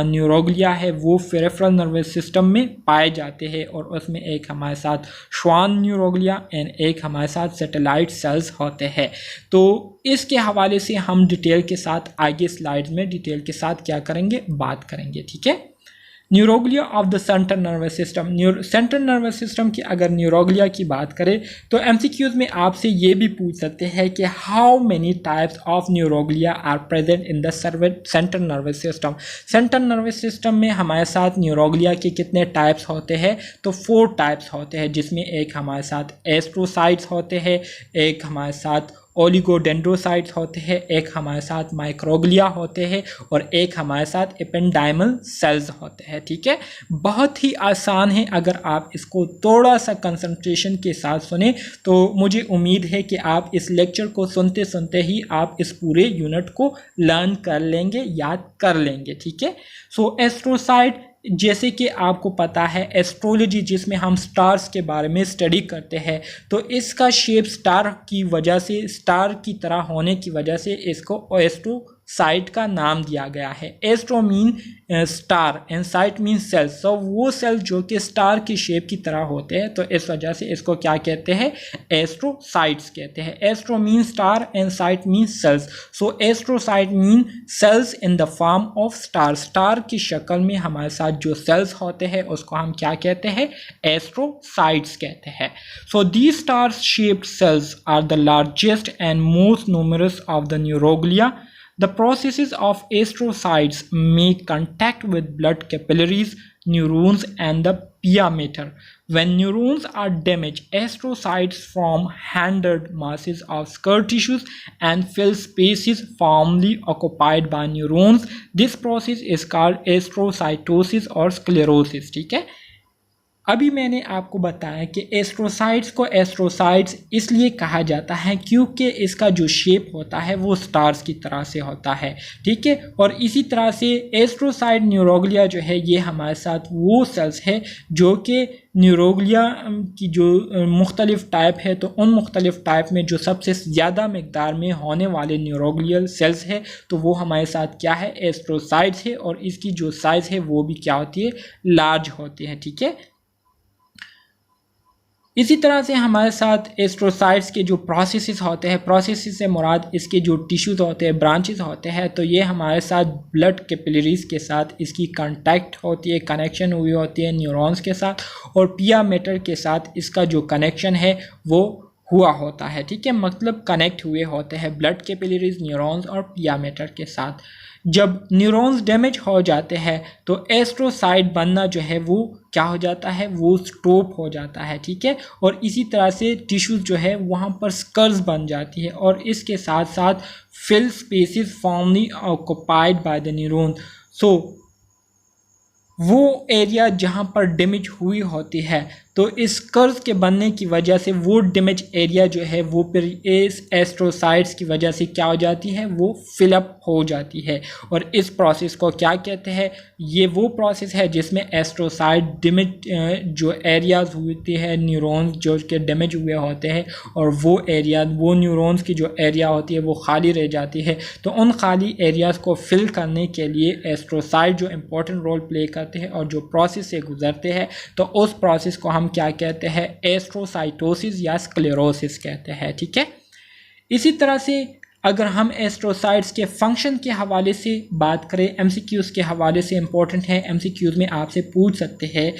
न्यूरोग्लिया है वो पेरिफेरल नर्वस सिस्टम में पाए जाते हैं, और उसमें एक हमारे साथ श्वान न्यूरोग्लिया एंड एक हमारे साथ सैटेलाइट सेल्स होते हैं। तो इसके हवाले से हम डिटेल के साथ आगे स्लाइड्स में डिटेल के साथ क्या करेंगे, बात करेंगे। ठीक है, neuroglia of the central nervous system. Central nervous system की अगर न्यूरोग्लिया की बात करें तो एमसीक्यूज में आपसे ये भी पूछ सकते हैं कि how many types of neuroglia are present in the central nervous system. Central nervous system में हमारे साथ न्यूरोग्लिया के कितने टाइप्स होते हैं, तो 4 टाइप्स होते हैं, जिसमें एक हमारे साथ एस्ट्रोसाइट्स होते हैं, एक हमारे साथ ओलिगोडेंड्रोसाइट्स होते हैं, एक हमारे साथ माइक्रोग्लिया होते हैं और एक हमारे साथ एपेंडाइमल सेल्स होते हैं। ठीक है, बहुत ही आसान है। अगर आप इसको थोड़ा सा कंसंट्रेशन के साथ सुने तो मुझे उम्मीद है कि आप इस लेक्चर को सुनते सुनते ही आप इस पूरे यूनिट को लर्न कर लेंगे, याद कर लेंगे। ठीक है, सो एस्ट्रोसाइट जैसे कि आपको पता है एस्ट्रोलॉजी जिसमें हम स्टार्स के बारे में स्टडी करते हैं, तो इसका शेप स्टार की वजह से, स्टार की तरह होने की वजह से इसको एस्ट्रोसाइट का नाम दिया गया है। Astro mean star and cyte mean cells, so वो सेल जो कि स्टार की शेप की तरह होते हैं, तो इस वजह से इसको क्या कहते हैं, एस्ट्रोसाइट्स कहते हैं। Astro mean star and cyte mean cells, so astrocyte mean cells in the form of star. Star की शक्ल में हमारे साथ जो सेल्स होते हैं उसको हम क्या कहते हैं, एस्ट्रोसाइट्स कहते हैं। So these star shaped cells are the largest and most numerous of the neuroglia. The processes of astrocytes make contact with blood capillaries, neurons and the pia mater. When neurons are damaged, astrocytes form hundred masses of scar tissues and fill spaces formerly occupied by neurons. This process is called astrocytosis or sclerosis. ठीक है, अभी मैंने आपको बताया कि astrocytes को astrocytes इसलिए कहा जाता है क्योंकि इसका जो शेप होता है वो स्टार्स की तरह से होता है। ठीक है, और इसी तरह से एस्ट्रोसाइट न्यूरोग्लिया जो है ये हमारे साथ वो सेल्स है जो कि न्यूरोग्लिया की जो मुख्तलिफ टाइप है, तो उन मुख्तलिफ टाइप में जो सबसे ज़्यादा मकदार में होने वाले न्यूरोग्लियल सेल्स है तो वो हमारे साथ क्या है, एस्ट्रोसाइट्स है, और इसकी जो साइज़ है वो भी क्या होती है, लार्ज होती है। ठीक है, इसी तरह से हमारे साथ एस्ट्रोसाइट्स के जो प्रोसेसेस होते हैं, प्रोसेसेस से मुराद इसके जो टिश्यूज़ होते हैं, ब्रांचेस होते हैं, तो ये हमारे साथ ब्लड कैपिलरीज के साथ इसकी कांटेक्ट होती है, कनेक्शन हुई होती है न्यूरॉन्स के साथ, और पिया मेटर के साथ इसका जो कनेक्शन है वो हुआ होता है। ठीक है, मतलब कनेक्ट हुए होते हैं ब्लड कैपिलरीज, न्यूरॉन्स और पिया मेटर के साथ। जब न्यूरॉन्स डैमेज हो जाते हैं तो एस्ट्रोसाइट बनना जो है वो क्या हो जाता है, वो स्टॉप हो जाता है। ठीक है, और इसी तरह से टिश्यूज़ जो है वहाँ पर स्कर्स बन जाती है, और इसके साथ साथ fill spaces formerly occupied by the neuron. So वो एरिया जहाँ पर डैमेज हुई होती है तो इस कर्ज के बनने की वजह से वो डैमेज एरिया जो है वो फिर इस एस्ट्रोसाइट्स की वजह से क्या हो जाती है, वो फिलअप हो जाती है, और इस प्रोसेस को क्या कहते हैं, ये वो प्रोसेस है जिसमें एस्ट्रोसाइट डैमेज जो एरियाज होते हैं न्यूरॉन्स जो के डैमेज हुए होते हैं, और वो एरिया, वो न्यूरॉन्स की जो एरिया होती है वो खाली रह जाती है, तो उन खाली एरियाज़ को फिल करने के लिए एस्ट्रोसाइट जो इम्पोर्टेंट रोल प्ले करते हैं और जो प्रोसेस से गुजरते हैं, तो उस प्रोसेस को हम क्या कहते हैं, एस्ट्रोसाइटोसिस या स्क्लेरोसिस कहते हैं। ठीक है, इसी तरह से अगर हम एस्ट्रोसाइट्स के फंक्शन के हवाले से बात करें, एमसीक्यूज़ के हवाले से इंपॉर्टेंट है, एमसीक्यूज़ में आपसे पूछ सकते हैं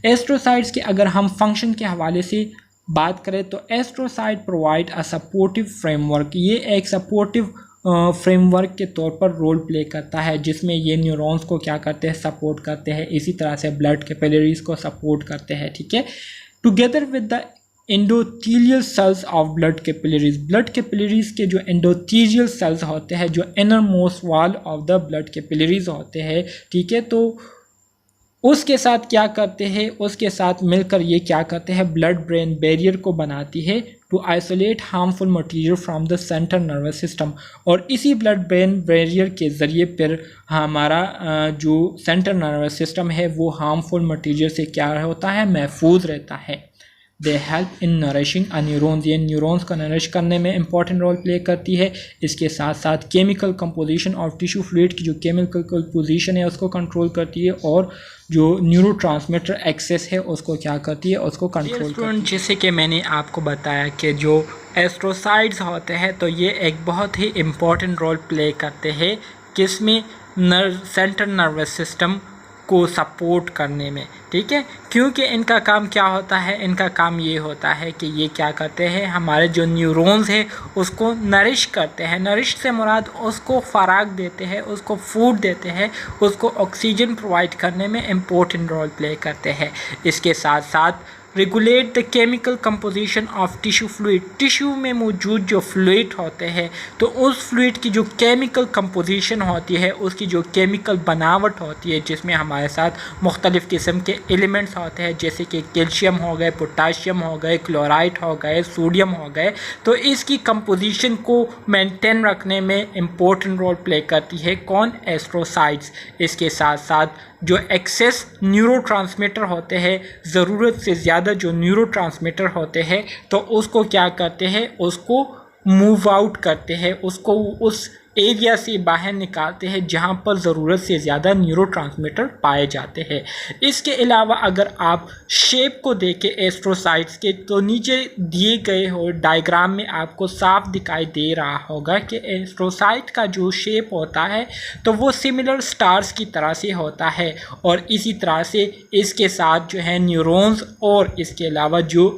एस्ट्रोसाइट्स के अगर हम फंक्शन के हवाले से बात करें तो astrocyte provide a supportive framework, ये एक सपोर्टिव फ्रेमवर्क के तौर पर रोल प्ले करता है, जिसमें ये न्यूरॉन्स को क्या करते हैं, सपोर्ट करते हैं। इसी तरह से ब्लड कैपिलरीज को सपोर्ट करते हैं, ठीक है। Together with the endothelial cells of blood capillaries के जो एंडोथेलियल सेल्स होते हैं, जो inner most wall of the blood capillaries होते हैं, ठीक है, तो उसके साथ क्या करते हैं, उसके साथ मिलकर ये क्या करते हैं, ब्लड ब्रेन बैरियर को बनाती है to isolate harmful material from the central nervous system. और इसी ब्लड ब्रेन बैरियर के ज़रिए फिर हमारा जो सेंट्रल नर्वस सिस्टम है वो हार्मफुल मटेरियल से क्या होता है, महफूज रहता है। They help in nourishing a neurons, ये न्यूरॉन्स को नरिश करने में इंपॉर्टेंट रोल प्ले करती है। इसके साथ साथ chemical composition of tissue fluid की जो केमिकल कंपोजिशन है उसको कंट्रोल करती है, और जो न्यूरोट्रांसमीटर एक्सेस है उसको क्या करती है, उसको कंट्रोल करती है। जैसे कि मैंने आपको बताया कि जो एस्ट्रोसाइड्स होते हैं तो ये एक बहुत ही इम्पॉर्टेंट रोल प्ले करते हैं किसमें, सेंट्रल नर्वस सिस्टम को सपोर्ट करने में, ठीक है। क्योंकि इनका काम क्या होता है, इनका काम ये होता है कि ये क्या करते हैं, हमारे जो न्यूरॉन्स है उसको नरिश करते हैं। नरिश से मुराद उसको फ़राग देते हैं, उसको फूड देते हैं, उसको ऑक्सीजन प्रोवाइड करने में इम्पोर्टेंट रोल प्ले करते हैं। इसके साथ साथ regulate the chemical composition of tissue fluid, tissue में मौजूद जो फ्लूइड होते हैं तो उस फ्लूइड की जो केमिकल कंपोजिशन होती है, उसकी जो केमिकल बनावट होती है, जिसमें हमारे साथ मुख्तलिफ़ किस्म के एलिमेंट्स होते हैं, जैसे कि कैल्शियम हो गए, पोटाशियम हो गए, क्लोराइड हो गए, सोडियम हो गए, तो इसकी कंपोजिशन को मेंटेन रखने में इम्पोर्टेंट रोल प्ले करती है कौन, एस्ट्रोसाइट्स। इसके साथ साथ जो एक्सेस न्यूरोट्रांसमीटर होते हैं, ज़रूरत से ज़्यादा जो न्यूरोट्रांसमीटर होते हैं तो उसको क्या करते हैं, उसको मूव आउट करते हैं, उसको उस एरिया से बाहर निकालते हैं जहां पर ज़रूरत से ज़्यादा न्यूरोट्रांसमीटर पाए जाते हैं। इसके अलावा अगर आप शेप को देखें एस्ट्रोसाइट्स के, तो नीचे दिए गए हो डायग्राम में आपको साफ दिखाई दे रहा होगा कि एस्ट्रोसाइट का जो शेप होता है तो वो सिमिलर स्टार्स की तरह से होता है, और इसी तरह से इसके साथ जो है न्यूरॉन्स और इसके अलावा जो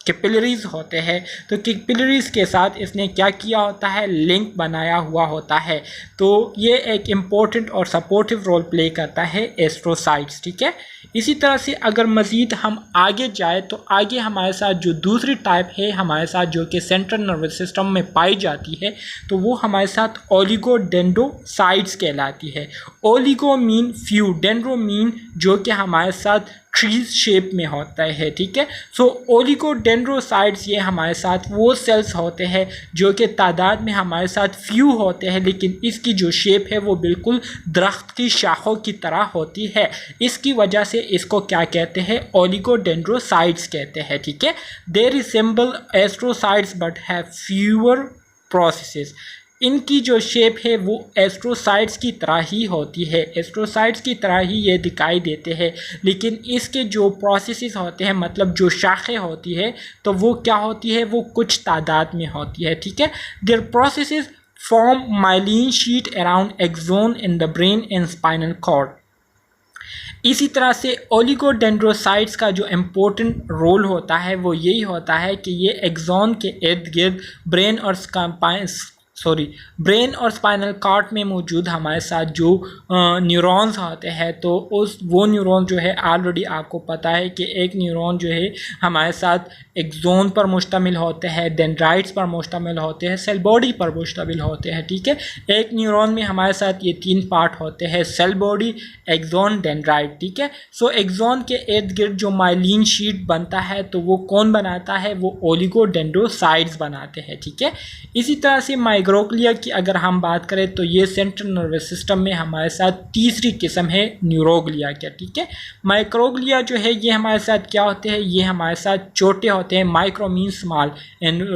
कैपिलरीज होते हैं, तो कैपिलरीज के साथ इसने क्या किया होता है, लिंक बनाया हुआ होता है। तो ये एक इम्पोर्टेंट और सपोर्टिव रोल प्ले करता है एस्ट्रोसाइट्स, ठीक है। इसी तरह से अगर मज़ीद हम आगे जाए तो आगे हमारे साथ जो दूसरी टाइप है हमारे साथ जो कि सेंट्रल नर्वस सिस्टम में पाई जाती है, तो वो हमारे साथ ओलिगोडेंड्रोसाइट्स कहलाती है। Oligo mean few, dendro mean जो कि हमारे साथ ट्रीज शेप में होता है, ठीक है। सो ओलिगोडेंड्रोसाइट्स ये हमारे साथ वो सेल्स होते हैं जो कि तादाद में हमारे साथ फ्यू होते हैं, लेकिन इसकी जो शेप है वो बिल्कुल दरख्त की शाखों की तरह होती है। इसकी वजह से इसको क्या कहते हैं, ओलिगोडेंड्रोसाइट्स कहते हैं, ठीक है। They resemble astrocytes but have fewer processes, इनकी जो शेप है वो एस्ट्रोसाइट्स की तरह ही होती है, एस्ट्रोसाइट्स की तरह ही ये दिखाई देते हैं, लेकिन इसके जो प्रोसेसेस होते हैं, मतलब जो शाखें होती है, तो वो क्या होती है, वो कुछ तादाद में होती है, ठीक है। Their processes form myelin sheath around axon in the brain and spinal cord. इसी तरह से ओलिगोडेंड्रोसाइट्स का जो इम्पोर्टेंट रोल होता है वो यही होता है कि ये एक्सोन के इर्द गिर्द ब्रेन और स्पाइनल कॉर्ड में मौजूद हमारे साथ जो न्यूरॉन्स होते हैं, तो वो न्यूरॉन जो है ऑलरेडी आपको पता है कि एक न्यूरॉन जो है हमारे साथ एक्सोन पर मुश्तमिल होते हैं, डेंड्राइट्स पर मुश्तमिल होते हैं, सेल बॉडी पर मुश्तमिल होते हैं, ठीक है। एक न्यूरॉन में हमारे साथ ये 3 पार्ट होते हैं, सेल बॉडी, एक्सोन, डेंड्राइट, ठीक है। सो एक्सोन के इर्द गिर्द जो माइलिन शीट बनता है तो वो कौन बनाता है, वो ओलिगोडेंड्रोसाइट्स बनाते हैं, ठीक है। इसी तरह से माइक्रोग्लिया की अगर हम बात करें तो ये सेंट्रल नर्वस सिस्टम में हमारे साथ तीसरी किस्म है न्यूरोग्लिया का, ठीक है। माइक्रोग्लिया जो है ये हमारे साथ क्या होते हैं, ये हमारे साथ छोटे होते हैं, माइक्रो मीन स्मॉल एंड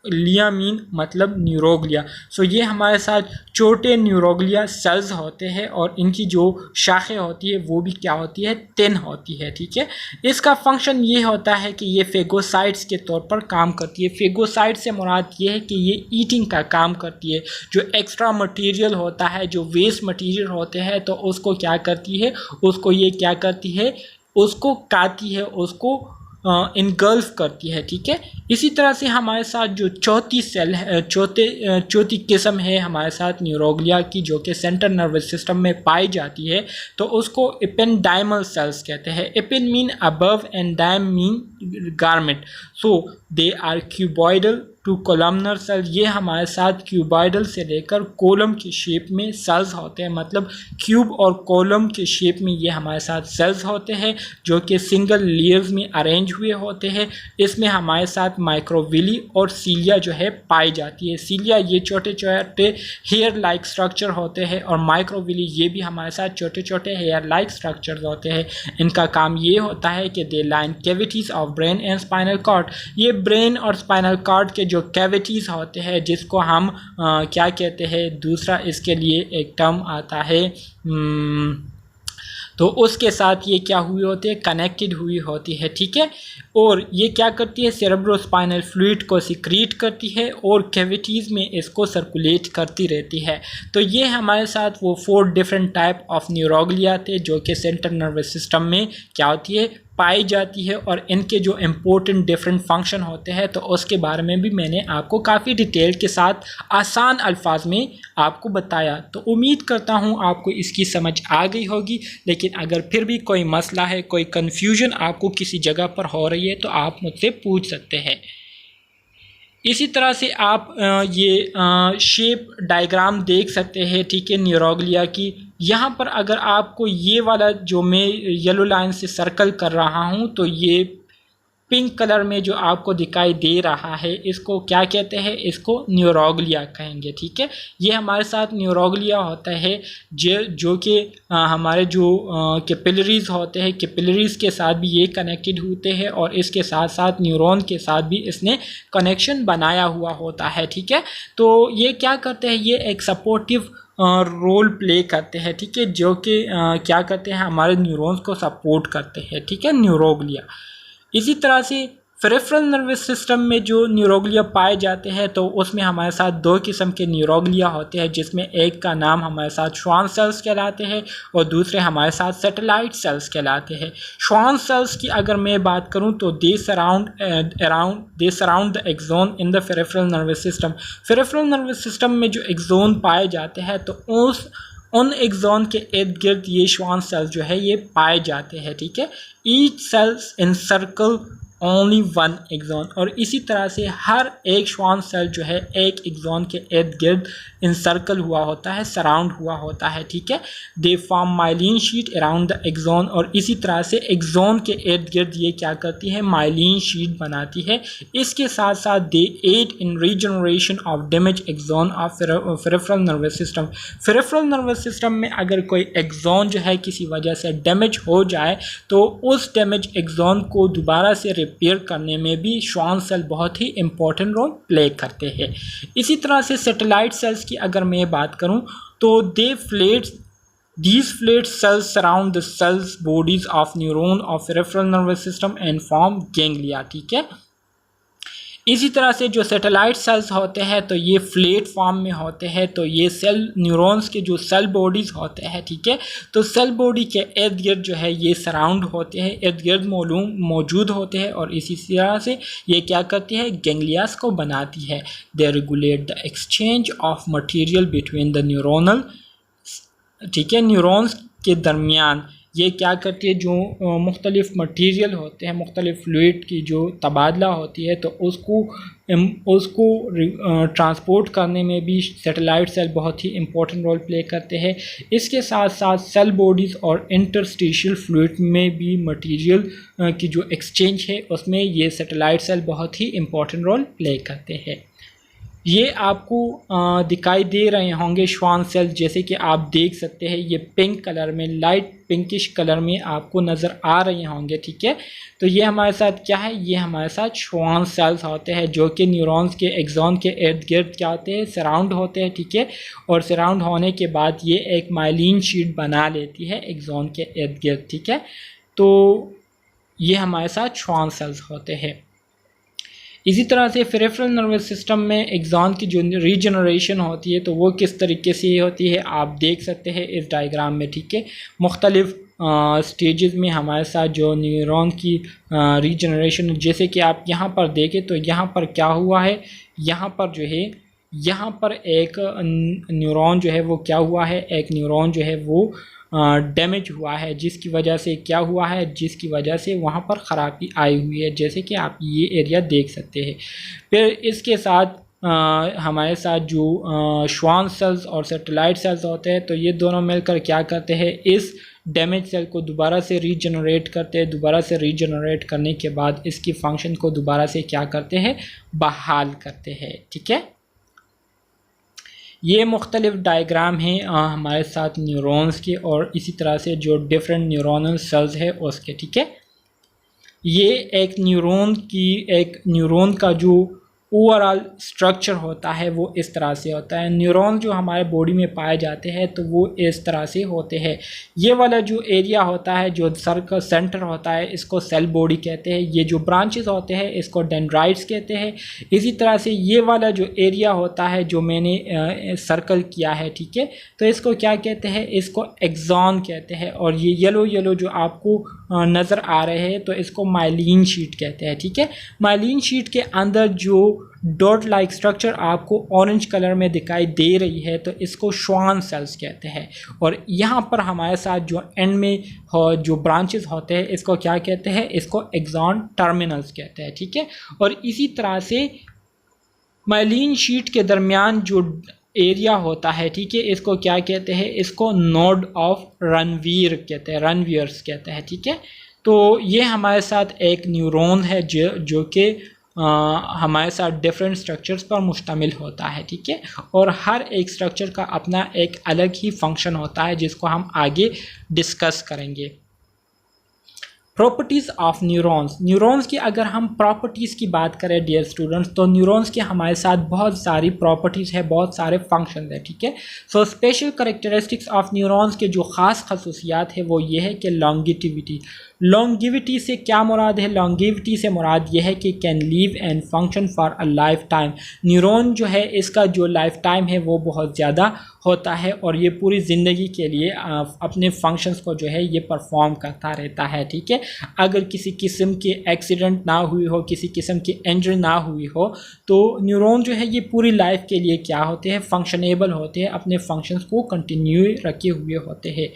लिया मीन मतलब न्यूरोग्लिया। सो ये हमारे साथ छोटे न्यूरोग्लिया सेल्स होते हैं और इनकी जो शाखें होती है वो भी क्या होती है, थिन होती है, ठीक है। इसका फंक्शन ये होता है कि ये फेगोसाइट्स के तौर पर काम करती है। फेगोसाइट से मुराद ये है कि ये ईटिंग का काम करती है, जो एक्स्ट्रा मटेरियल होता है, जो वेस्ट मटेरियल होते हैं, तो उसको क्या करती है, उसको ये क्या करती है, उसको खाती है, उसको इनगल्फ करती है, ठीक है। इसी तरह से हमारे साथ जो चौथी सेल है, चौथी किस्म है हमारे साथ न्यूरोग्लिया की, जो कि सेंट्रल नर्वस सिस्टम में पाई जाती है, तो उसको एपेंडाइमल सेल्स कहते हैं। Epen mean above and dym mean garment, so they are cuboidal to columnar cell. ये हमारे साथ क्यूबॉइडल से लेकर कोलम के शेप में सेल्स होते हैं, मतलब क्यूब और कोलम के शेप में ये हमारे साथ सेल्स होते हैं, जो कि सिंगल लेयर्स में अरेंज हुए होते हैं। इसमें हमारे साथ माइक्रोविली और सीलिया जो है पाई जाती है। सीलिया ये छोटे छोटे हेयर लाइक स्ट्रक्चर होते हैं, और माइक्रोविली ये भी हमारे साथ छोटे छोटे हेयर लाइक स्ट्रक्चर होते हैं। इनका काम ये होता है कि they line cavities of brain and spinal cord. ये ब्रेन और स्पाइनल कॉर्ड के जो कैविटीज होते हैं, जिसको हम क्या कहते हैं, दूसरा इसके लिए एक टर्म आता है, तो उसके साथ ये क्या हुई होती है, कनेक्टेड हुई होती है, ठीक है। और ये क्या करती है, सेरेब्रोस्पाइनल फ्लूइड को सिक्रीट करती है और कैविटीज़ में इसको सर्कुलेट करती रहती है। तो ये हमारे साथ वो 4 डिफरेंट टाइप ऑफ न्यूरोग्लिया थे, जो कि सेंट्रल नर्वस सिस्टम में क्या होती है, पाई जाती है, और इनके जो इम्पोर्टेंट डिफरेंट फंक्शन होते हैं, तो उसके बारे में भी मैंने आपको काफ़ी डिटेल के साथ आसान अल्फाज में आपको बताया। तो उम्मीद करता हूँ आपको इसकी समझ आ गई होगी, लेकिन अगर फिर भी कोई मसला है, कोई कन्फ्यूजन आपको किसी जगह पर हो रही है, तो आप मुझसे पूछ सकते हैं। इसी तरह से आप ये शेप डायग्राम देख सकते हैं, ठीक है, न्यूरोग्लिया की। यहाँ पर अगर आपको ये वाला जो मैं येलो लाइन से सर्कल कर रहा हूँ, तो ये पिंक कलर में जो आपको दिखाई दे रहा है, इसको क्या कहते हैं, इसको न्यूरोग्लिया कहेंगे, ठीक है। ये हमारे साथ न्यूरोग्लिया होता है जो कि हमारे जो कैपिलरीज होते हैं, कैपिलरीज के साथ भी ये कनेक्टेड होते हैं, और इसके साथ साथ न्यूरॉन के साथ भी इसने कनेक्शन बनाया हुआ होता है, ठीक है। तो ये क्या करते हैं, ये एक सपोर्टिव रोल प्ले करते हैं, ठीक है, जो कि क्या करते हैं, हमारे न्यूरॉन्स को सपोर्ट करते हैं, ठीक है, न्यूरोग्लिया। इसी तरह से पेरिफेरल नर्वस सिस्टम में जो न्यूरोग्लिया पाए जाते हैं, तो उसमें हमारे साथ 2 किस्म के न्यूरोग्लिया होते हैं, जिसमें एक का नाम हमारे साथ श्वान सेल्स कहलाते हैं, और दूसरे हमारे साथ सैटेलाइट सेल्स कहलाते हैं। श्वान सेल्स की अगर मैं बात करूं, तो they surround the axon in the peripheral nervous system. Peripheral nervous system में जो एक्सोन पाए जाते हैं, तो उन एक्सोन के इर्द गिर्द ये श्वान सेल्स जो है ये पाए जाते हैं, ठीक है। ईच सेल्स इन सर्कल ओनली 1 एक्सोन, और इसी तरह से हर एक श्वान सेल जो है एक एक्सोन के इर्द गिर्द इंसर्कल हुआ होता है, सराउंड हुआ होता है, ठीक है। They form myelin sheath around the axon, और इसी तरह से एक्सोन के इर्द गिर्द ये क्या करती है, माइलिन शीट बनाती है। इसके साथ साथ they aid in regeneration of damage axon of peripheral nervous system. Peripheral nervous system में अगर कोई एक्सोन जो है किसी वजह से डैमेज हो जाए, तो उस डैमेज एक्सोन को दोबारा से रिपेयर करने में भी श्वान सेल बहुत ही इंपॉर्टेंट रोल प्ले करते हैं। इसी तरह से सैटेलाइट सेल्स की अगर मैं बात करूं, तो these flat cells surround the cells bodies of neuron of peripheral nervous system and form ganglia, ठीक है। इसी तरह से जो सैटेलाइट सेल्स होते हैं, तो ये फ्लैट फॉर्म में होते हैं, तो ये सेल न्यूरॉन्स के जो सेल बॉडीज़ होते हैं, ठीक है, तो सेल बॉडी के इर्द गिर्द जो है ये सराउंड होते हैं, इर्द गिर्द मौजूद होते हैं, और इसी तरह से ये क्या करती है, गैंग्लियास को बनाती है। They regulate the exchange of material between the neuronal, ठीक है, न्यूरॉन्स के दरमियान ये क्या करती है, जो मुख्तलिफ मटीरियल होते हैं, मुख्तलिफ फ्लूइड की जो तबादला होती है, तो उसको ट्रांसपोर्ट करने में भी सैटेलाइट सेल बहुत ही इंपॉर्टेंट रोल प्ले करते हैं। इसके साथ साथ सेल बॉडीज़ और इंटरस्टिशियल फ्लूइड में भी मटीरियल की जो एक्सचेंज है, उसमें ये सैटेलाइट सेल बहुत ही इंपॉर्टेंट रोल प्ले करते हैं। ये आपको दिखाई दे रहे होंगे श्वान सेल, जैसे कि आप देख सकते हैं, ये पिंक कलर में, लाइट पिंकिश कलर में आपको नज़र आ रहे होंगे, ठीक है। तो ये हमारे साथ क्या है, ये हमारे साथ श्वान सेल्स होते हैं, जो कि न्यूरॉन्स के एक्सोन के इर्द गिर्द क्या होते हैं, सराउंड होते हैं, ठीक है। और सराउंड होने के बाद ये एक माइलिन शीट बना लेती है एक्सोन के इर्द गिर्द, ठीक है। तो ये हमारे साथ श्वान सेल्स होते हैं। इसी तरह से पेरिफेरल नर्वस सिस्टम में एक्सोन की जो रीजनरेशन होती है, तो वो किस तरीके से होती है आप देख सकते हैं इस डायग्राम में, ठीक है। मुख्तलिफ स्टेजेस में हमारे साथ जो न्यूरॉन की रीजनरेशन, जैसे कि आप यहाँ पर देखें तो यहाँ पर क्या हुआ है, यहाँ पर जो है यहाँ पर एक न्यूरॉन जो है वो क्या हुआ है, एक न्यूरॉन जो है वो डैमेज हुआ है, जिसकी वजह से क्या हुआ है, जिसकी वजह से वहाँ पर ख़राबी आई हुई है, जैसे कि आप ये एरिया देख सकते हैं। फिर इसके साथ हमारे साथ जो श्वान सेल्स और सैटेलाइट सेल्स होते हैं, तो ये दोनों मिलकर क्या करते हैं, इस डैमेज सेल को दोबारा से रीजनरेट करते हैं। दोबारा से रीजनरेट करने के बाद इसकी फंक्शन को दोबारा से क्या करते हैं, बहाल करते हैं। ठीक है, ये मुख्तलिफ डायग्राम हैं हमारे साथ न्यूरॉन्स के, और इसी तरह से जो डिफरेंट न्यूरोनल सेल्स है उसके। ठीक है, ये एक न्यूरॉन का जो ओवरऑल स्ट्रक्चर होता है वो इस तरह से होता है। न्यूरॉन जो हमारे बॉडी में पाए जाते हैं तो वो इस तरह से होते हैं। ये वाला जो एरिया होता है, जो सर्कल सेंटर होता है, इसको सेल बॉडी कहते हैं। ये जो ब्रांचेस होते हैं इसको डेंड्राइट्स कहते हैं। इसी तरह से ये वाला जो एरिया होता है जो मैंने सर्कल किया है, ठीक है, तो इसको क्या कहते हैं, इसको एक्सॉन कहते हैं। और ये येलो येलो जो आपको नज़र आ रहे हैं तो इसको माइलिन शीट कहते हैं। ठीक है, माइलिन शीट के अंदर जो डॉट लाइक स्ट्रक्चर आपको ऑरेंज कलर में दिखाई दे रही है तो इसको श्वान सेल्स कहते हैं। और यहाँ पर हमारे साथ जो एंड में जो ब्रांचेस होते हैं इसको क्या कहते हैं, इसको एक्सॉन टर्मिनल्स कहते हैं। ठीक है, और इसी तरह से माइलिन शीट के दरमियान जो एरिया होता है, ठीक है, इसको क्या कहते हैं, इसको नोड ऑफ रनवीर कहते हैं, रनवीयर्स कहते हैं। ठीक है, तो ये हमारे साथ एक न्यूरॉन है जो कि हमारे साथ डिफरेंट स्ट्रक्चर्स पर मुश्तमिल होता है। ठीक है, और हर एक स्ट्रक्चर का अपना एक अलग ही फंक्शन होता है जिसको हम आगे डिस्कस करेंगे। Properties of neurons. न्यूरॉन्स की अगर हम प्रॉपर्टीज़ की बात करें डियर स्टूडेंट्स, तो न्यूरॉन्स के हमारे साथ बहुत सारी प्रॉपर्टीज़ है, बहुत सारे फंक्शन है। ठीक है, so special characteristics of neurons के जो ख़ास खसूसियात है वो ये है कि लॉन्गिटिविटी। लॉन्गिविटी से क्या मुराद है, लॉन्गिविटी से मुराद यह है कि can leave and function for a life time. Neuron जो है इसका जो लाइफ टाइम है वो बहुत ज़्यादा होता है और ये पूरी ज़िंदगी के लिए अपने फंक्शंस को जो है ये परफॉर्म करता रहता है। ठीक है, अगर किसी किस्म के एक्सीडेंट ना हुई हो, किसी किस्म की इंजरी ना हुई हो, तो न्यूरॉन जो है ये पूरी लाइफ के लिए क्या होते हैं, फंक्शनेबल होते हैं, अपने फंक्शंस को कंटिन्यू रखे हुए होते हैं।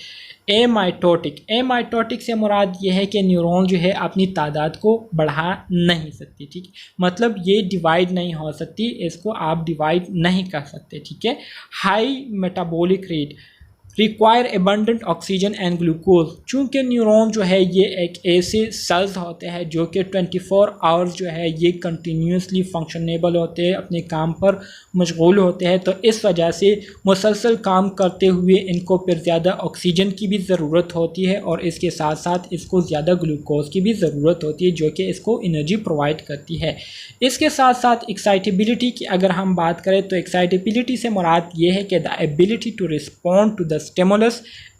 एमाइटोटिक से मुराद ये है कि न्यूरॉन जो है अपनी तादाद को बढ़ा नहीं सकती। ठीक, मतलब ये डिवाइड नहीं हो सकती, इसको आप डिवाइड नहीं कर सकते। ठीक है, high metabolic rate, require abundant oxygen and glucose. चूँकि न्यूरॉन जो है ये एक ऐसे सेल्स होते हैं जो कि 24 आवर्स जो है ये कंटिन्यूसली फंक्शनेबल होते हैं, अपने काम पर मशगूल होते हैं, तो इस वजह से मुसलसल काम करते हुए इनको फिर ज़्यादा ऑक्सीजन की भी ज़रूरत होती है और इसके साथ साथ इसको ज़्यादा ग्लूकोज की भी ज़रूरत होती है जो कि इसको एनर्जी प्रोवाइड करती है। इसके साथ साथ एक्साइटेबिलिटी की अगर हम बात करें तो एक्साइटेबिलिटी से मुराद ये है कि the ability to respond to the stimulus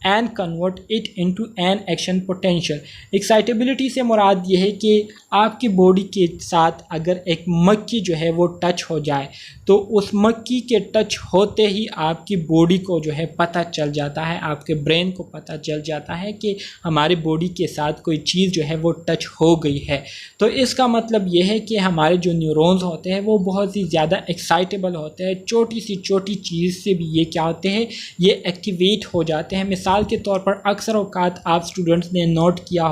and convert it into an action potential। Excitability से मुराद ये है कि आपकी बॉडी के साथ अगर एक मक्खी जो है वो टच हो जाए तो उस मक्खी के टच होते ही आपकी बॉडी को जो है पता चल जाता है, आपके ब्रेन को पता चल जाता है कि हमारी बॉडी के साथ कोई चीज़ जो है वो टच हो गई है। तो इसका मतलब ये है कि हमारे जो न्यूरॉन्स होते हैं वो बहुत ही ज़्यादा एक्साइटेबल होते हैं, छोटी सी छोटी चीज़ से भी ये क्या होते हैं, ये एक्टिवेट हो जाते हैं। मिसाल के तौर पर अक्सर औकात आप स्टूडेंट्स ने नोट किया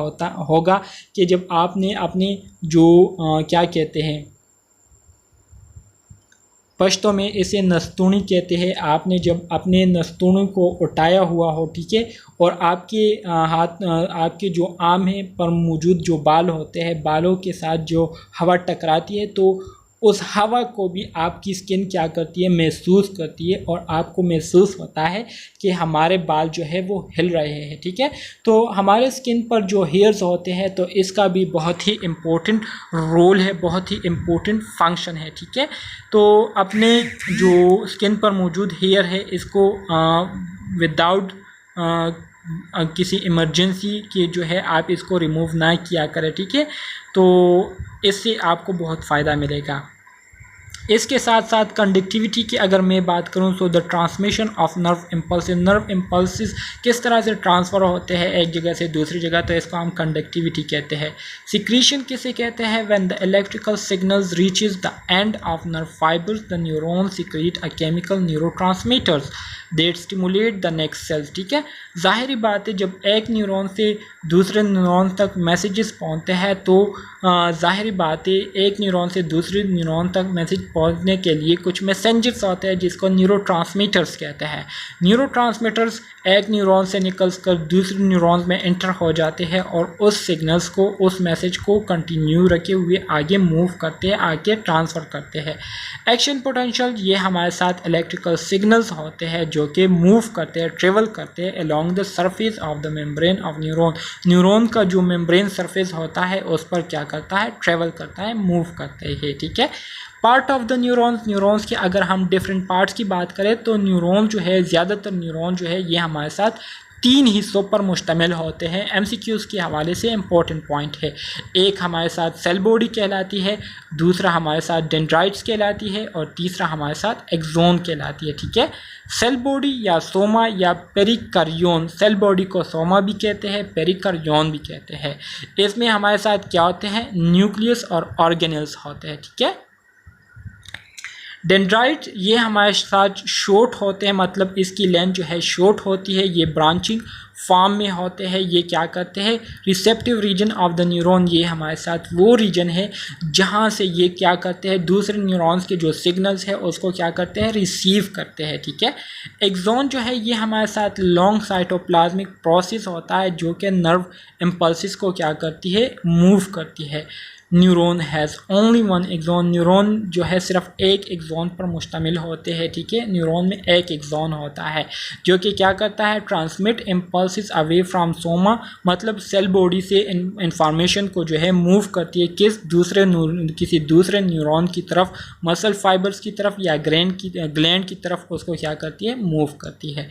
होगा कि जब आपने अपने जो क्या कहते हैं, पश्तो में इसे नस्तूनी कहते हैं, आपने जब अपने नस्तूनी को उठाया हुआ हो, ठीक है, और आपके हाथ आपके जो आम है पर मौजूद जो बाल होते हैं, बालों के साथ जो हवा टकराती है तो उस हवा को भी आपकी स्किन क्या करती है, महसूस करती है और आपको महसूस होता है कि हमारे बाल जो है वो हिल रहे हैं। ठीक है, तो हमारे स्किन पर जो हेयर्स होते हैं तो इसका भी बहुत ही इम्पोर्टेंट रोल है, बहुत ही इम्पोर्टेंट फंक्शन है। ठीक है, तो अपने जो स्किन पर मौजूद हेयर है इसको विदाउट किसी इमरजेंसी के जो है आप इसको रिमूव ना किया करें। ठीक है, तो इससे आपको बहुत फ़ायदा मिलेगा। इसके साथ साथ कंडक्टिविटी की अगर मैं बात करूं तो the transmission of nerve impulses किस तरह से ट्रांसफ़र होते हैं एक जगह से दूसरी जगह, तो इसको हम कंडक्टिविटी कहते हैं। सिक्रीशन किसे कहते हैं? When the electrical signals reaches the end of nerve fibres the neuron secrete a chemical neurotransmitters that stimulate the next cells. ठीक है, ज़ाहिरी बात है जब एक न्यूरॉन से दूसरे न्यूरॉन तक मैसेजेस पहुंचते हैं तो ज़ाहिरी बात है एक न्यूरॉन से दूसरे न्यूरॉन तक मैसेज पहुंचने के लिए कुछ मैसेंजर्स होते हैं जिसको न्यूरोट्रांसमीटर्स कहते हैं। न्यूरोट्रांसमीटर्स एक न्यूरॉन से निकलकर दूसरे न्यूरॉन्स में एंटर हो जाते हैं और उस सिग्नल्स को, उस मैसेज को कंटिन्यू रखे हुए आगे मूव करते हैं, आगे ट्रांसफ़र करते हैं। एक्शन पोटेंशियल ये हमारे साथ इलेक्ट्रिकल सिग्नल्स होते हैं जो कि मूव करते हैं, ट्रेवल करते हैं along the surface of the membrane of neuron. Neuron का जो मेम्ब्रेन सरफेस होता है उस पर क्या करता है? ट्रेवल करता है, मूव करते हैं। ठीक है, पार्ट ऑफ द न्यूरॉन्स की अगर हम डिफरेंट पार्ट्स की बात करें तो न्यूरॉन जो है, ज़्यादातर न्यूरॉन जो है ये हमारे साथ 3 हिस्सों पर मुश्तमिल होते हैं। एमसीक्यूज़ के हवाले से इम्पोर्टेंट पॉइंट है। एक हमारे साथ सेल बॉडी कहलाती है, दूसरा हमारे साथ डेंड्राइट्स कहलाती है और तीसरा हमारे साथ एक्सोन कहलाती है। ठीक है, सेल बॉडी या सोमा या पेरिकार्योन, सेल बॉडी को सोमा भी कहते हैं, पेरिकार्योन भी कहते हैं। इसमें हमारे साथ क्या होते हैं? न्यूक्लियस और ऑर्गेनेल्स होते हैं। ठीक है, डेंड्राइट ये हमारे साथ शॉर्ट होते हैं, मतलब इसकी लेंथ जो है शॉर्ट होती है, ये ब्रांचिंग फॉर्म में होते हैं। ये क्या करते हैं? Receptive region of the neuron, ये हमारे साथ वो रीजन है जहाँ से ये क्या करते हैं? दूसरे न्यूरॉन्स के जो सिग्नल्स है उसको क्या करते हैं? रिसीव करते हैं। ठीक है, एक्सोन जो है ये हमारे साथ लॉन्ग साइटोप्लाज्मिक प्रोसेस होता है जो कि नर्व इम्पल्सिस को क्या करती है? मूव करती है। Neuron has only one axon, neuron जो है सिर्फ एक एक्सोन पर मुश्तमिल होते हैं। ठीक है, न्यूरॉन में एक एक्सोन होता है जो कि क्या करता है? Transmit impulses away from Soma, मतलब सेल बॉडी से इंफॉर्मेशन को जो है मूव करती है किसी दूसरे न्यूरॉन की तरफ, मसल फाइबर्स की तरफ या ग्लैंड की तरफ उसको क्या करती है? मूव करती है।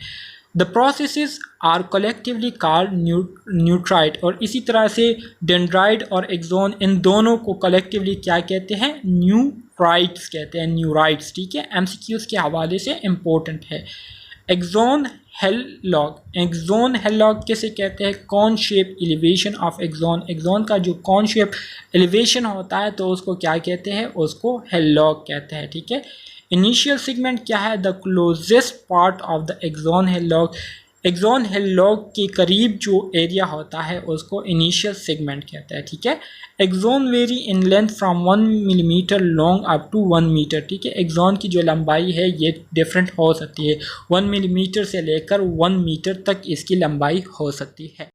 The processes are collectively called neurite, और इसी तरह से डेंड्राइट और एक्सोन इन दोनों को कलेक्टिवली क्या कहते हैं? न्यूराइट्स कहते हैं, न्यूराइट्स। ठीक है, एमसीक्यूज़ के हवाले से इम्पोर्टेंट है। एक्सोन हेललॉग, एक्सोन हेललॉग किसे कहते हैं? Cone shape elevation of axon, axon का जो कॉन शेप एलिवेशन होता है तो उसको क्या कहते हैं? उसको हेललॉग कहते हैं। ठीक है, इनिशियल सेगमेंट क्या है? The closest part of the axon hillock, axon hillock के करीब जो एरिया होता है उसको इनिशियल सेगमेंट कहता है। ठीक है, axon vary in length from 1 millimetre long up to 1 metre. ठीक है, एक्सोन की जो लंबाई है ये डिफरेंट हो सकती है, 1 मिलीमीटर से लेकर 1 मीटर तक इसकी लंबाई हो सकती है।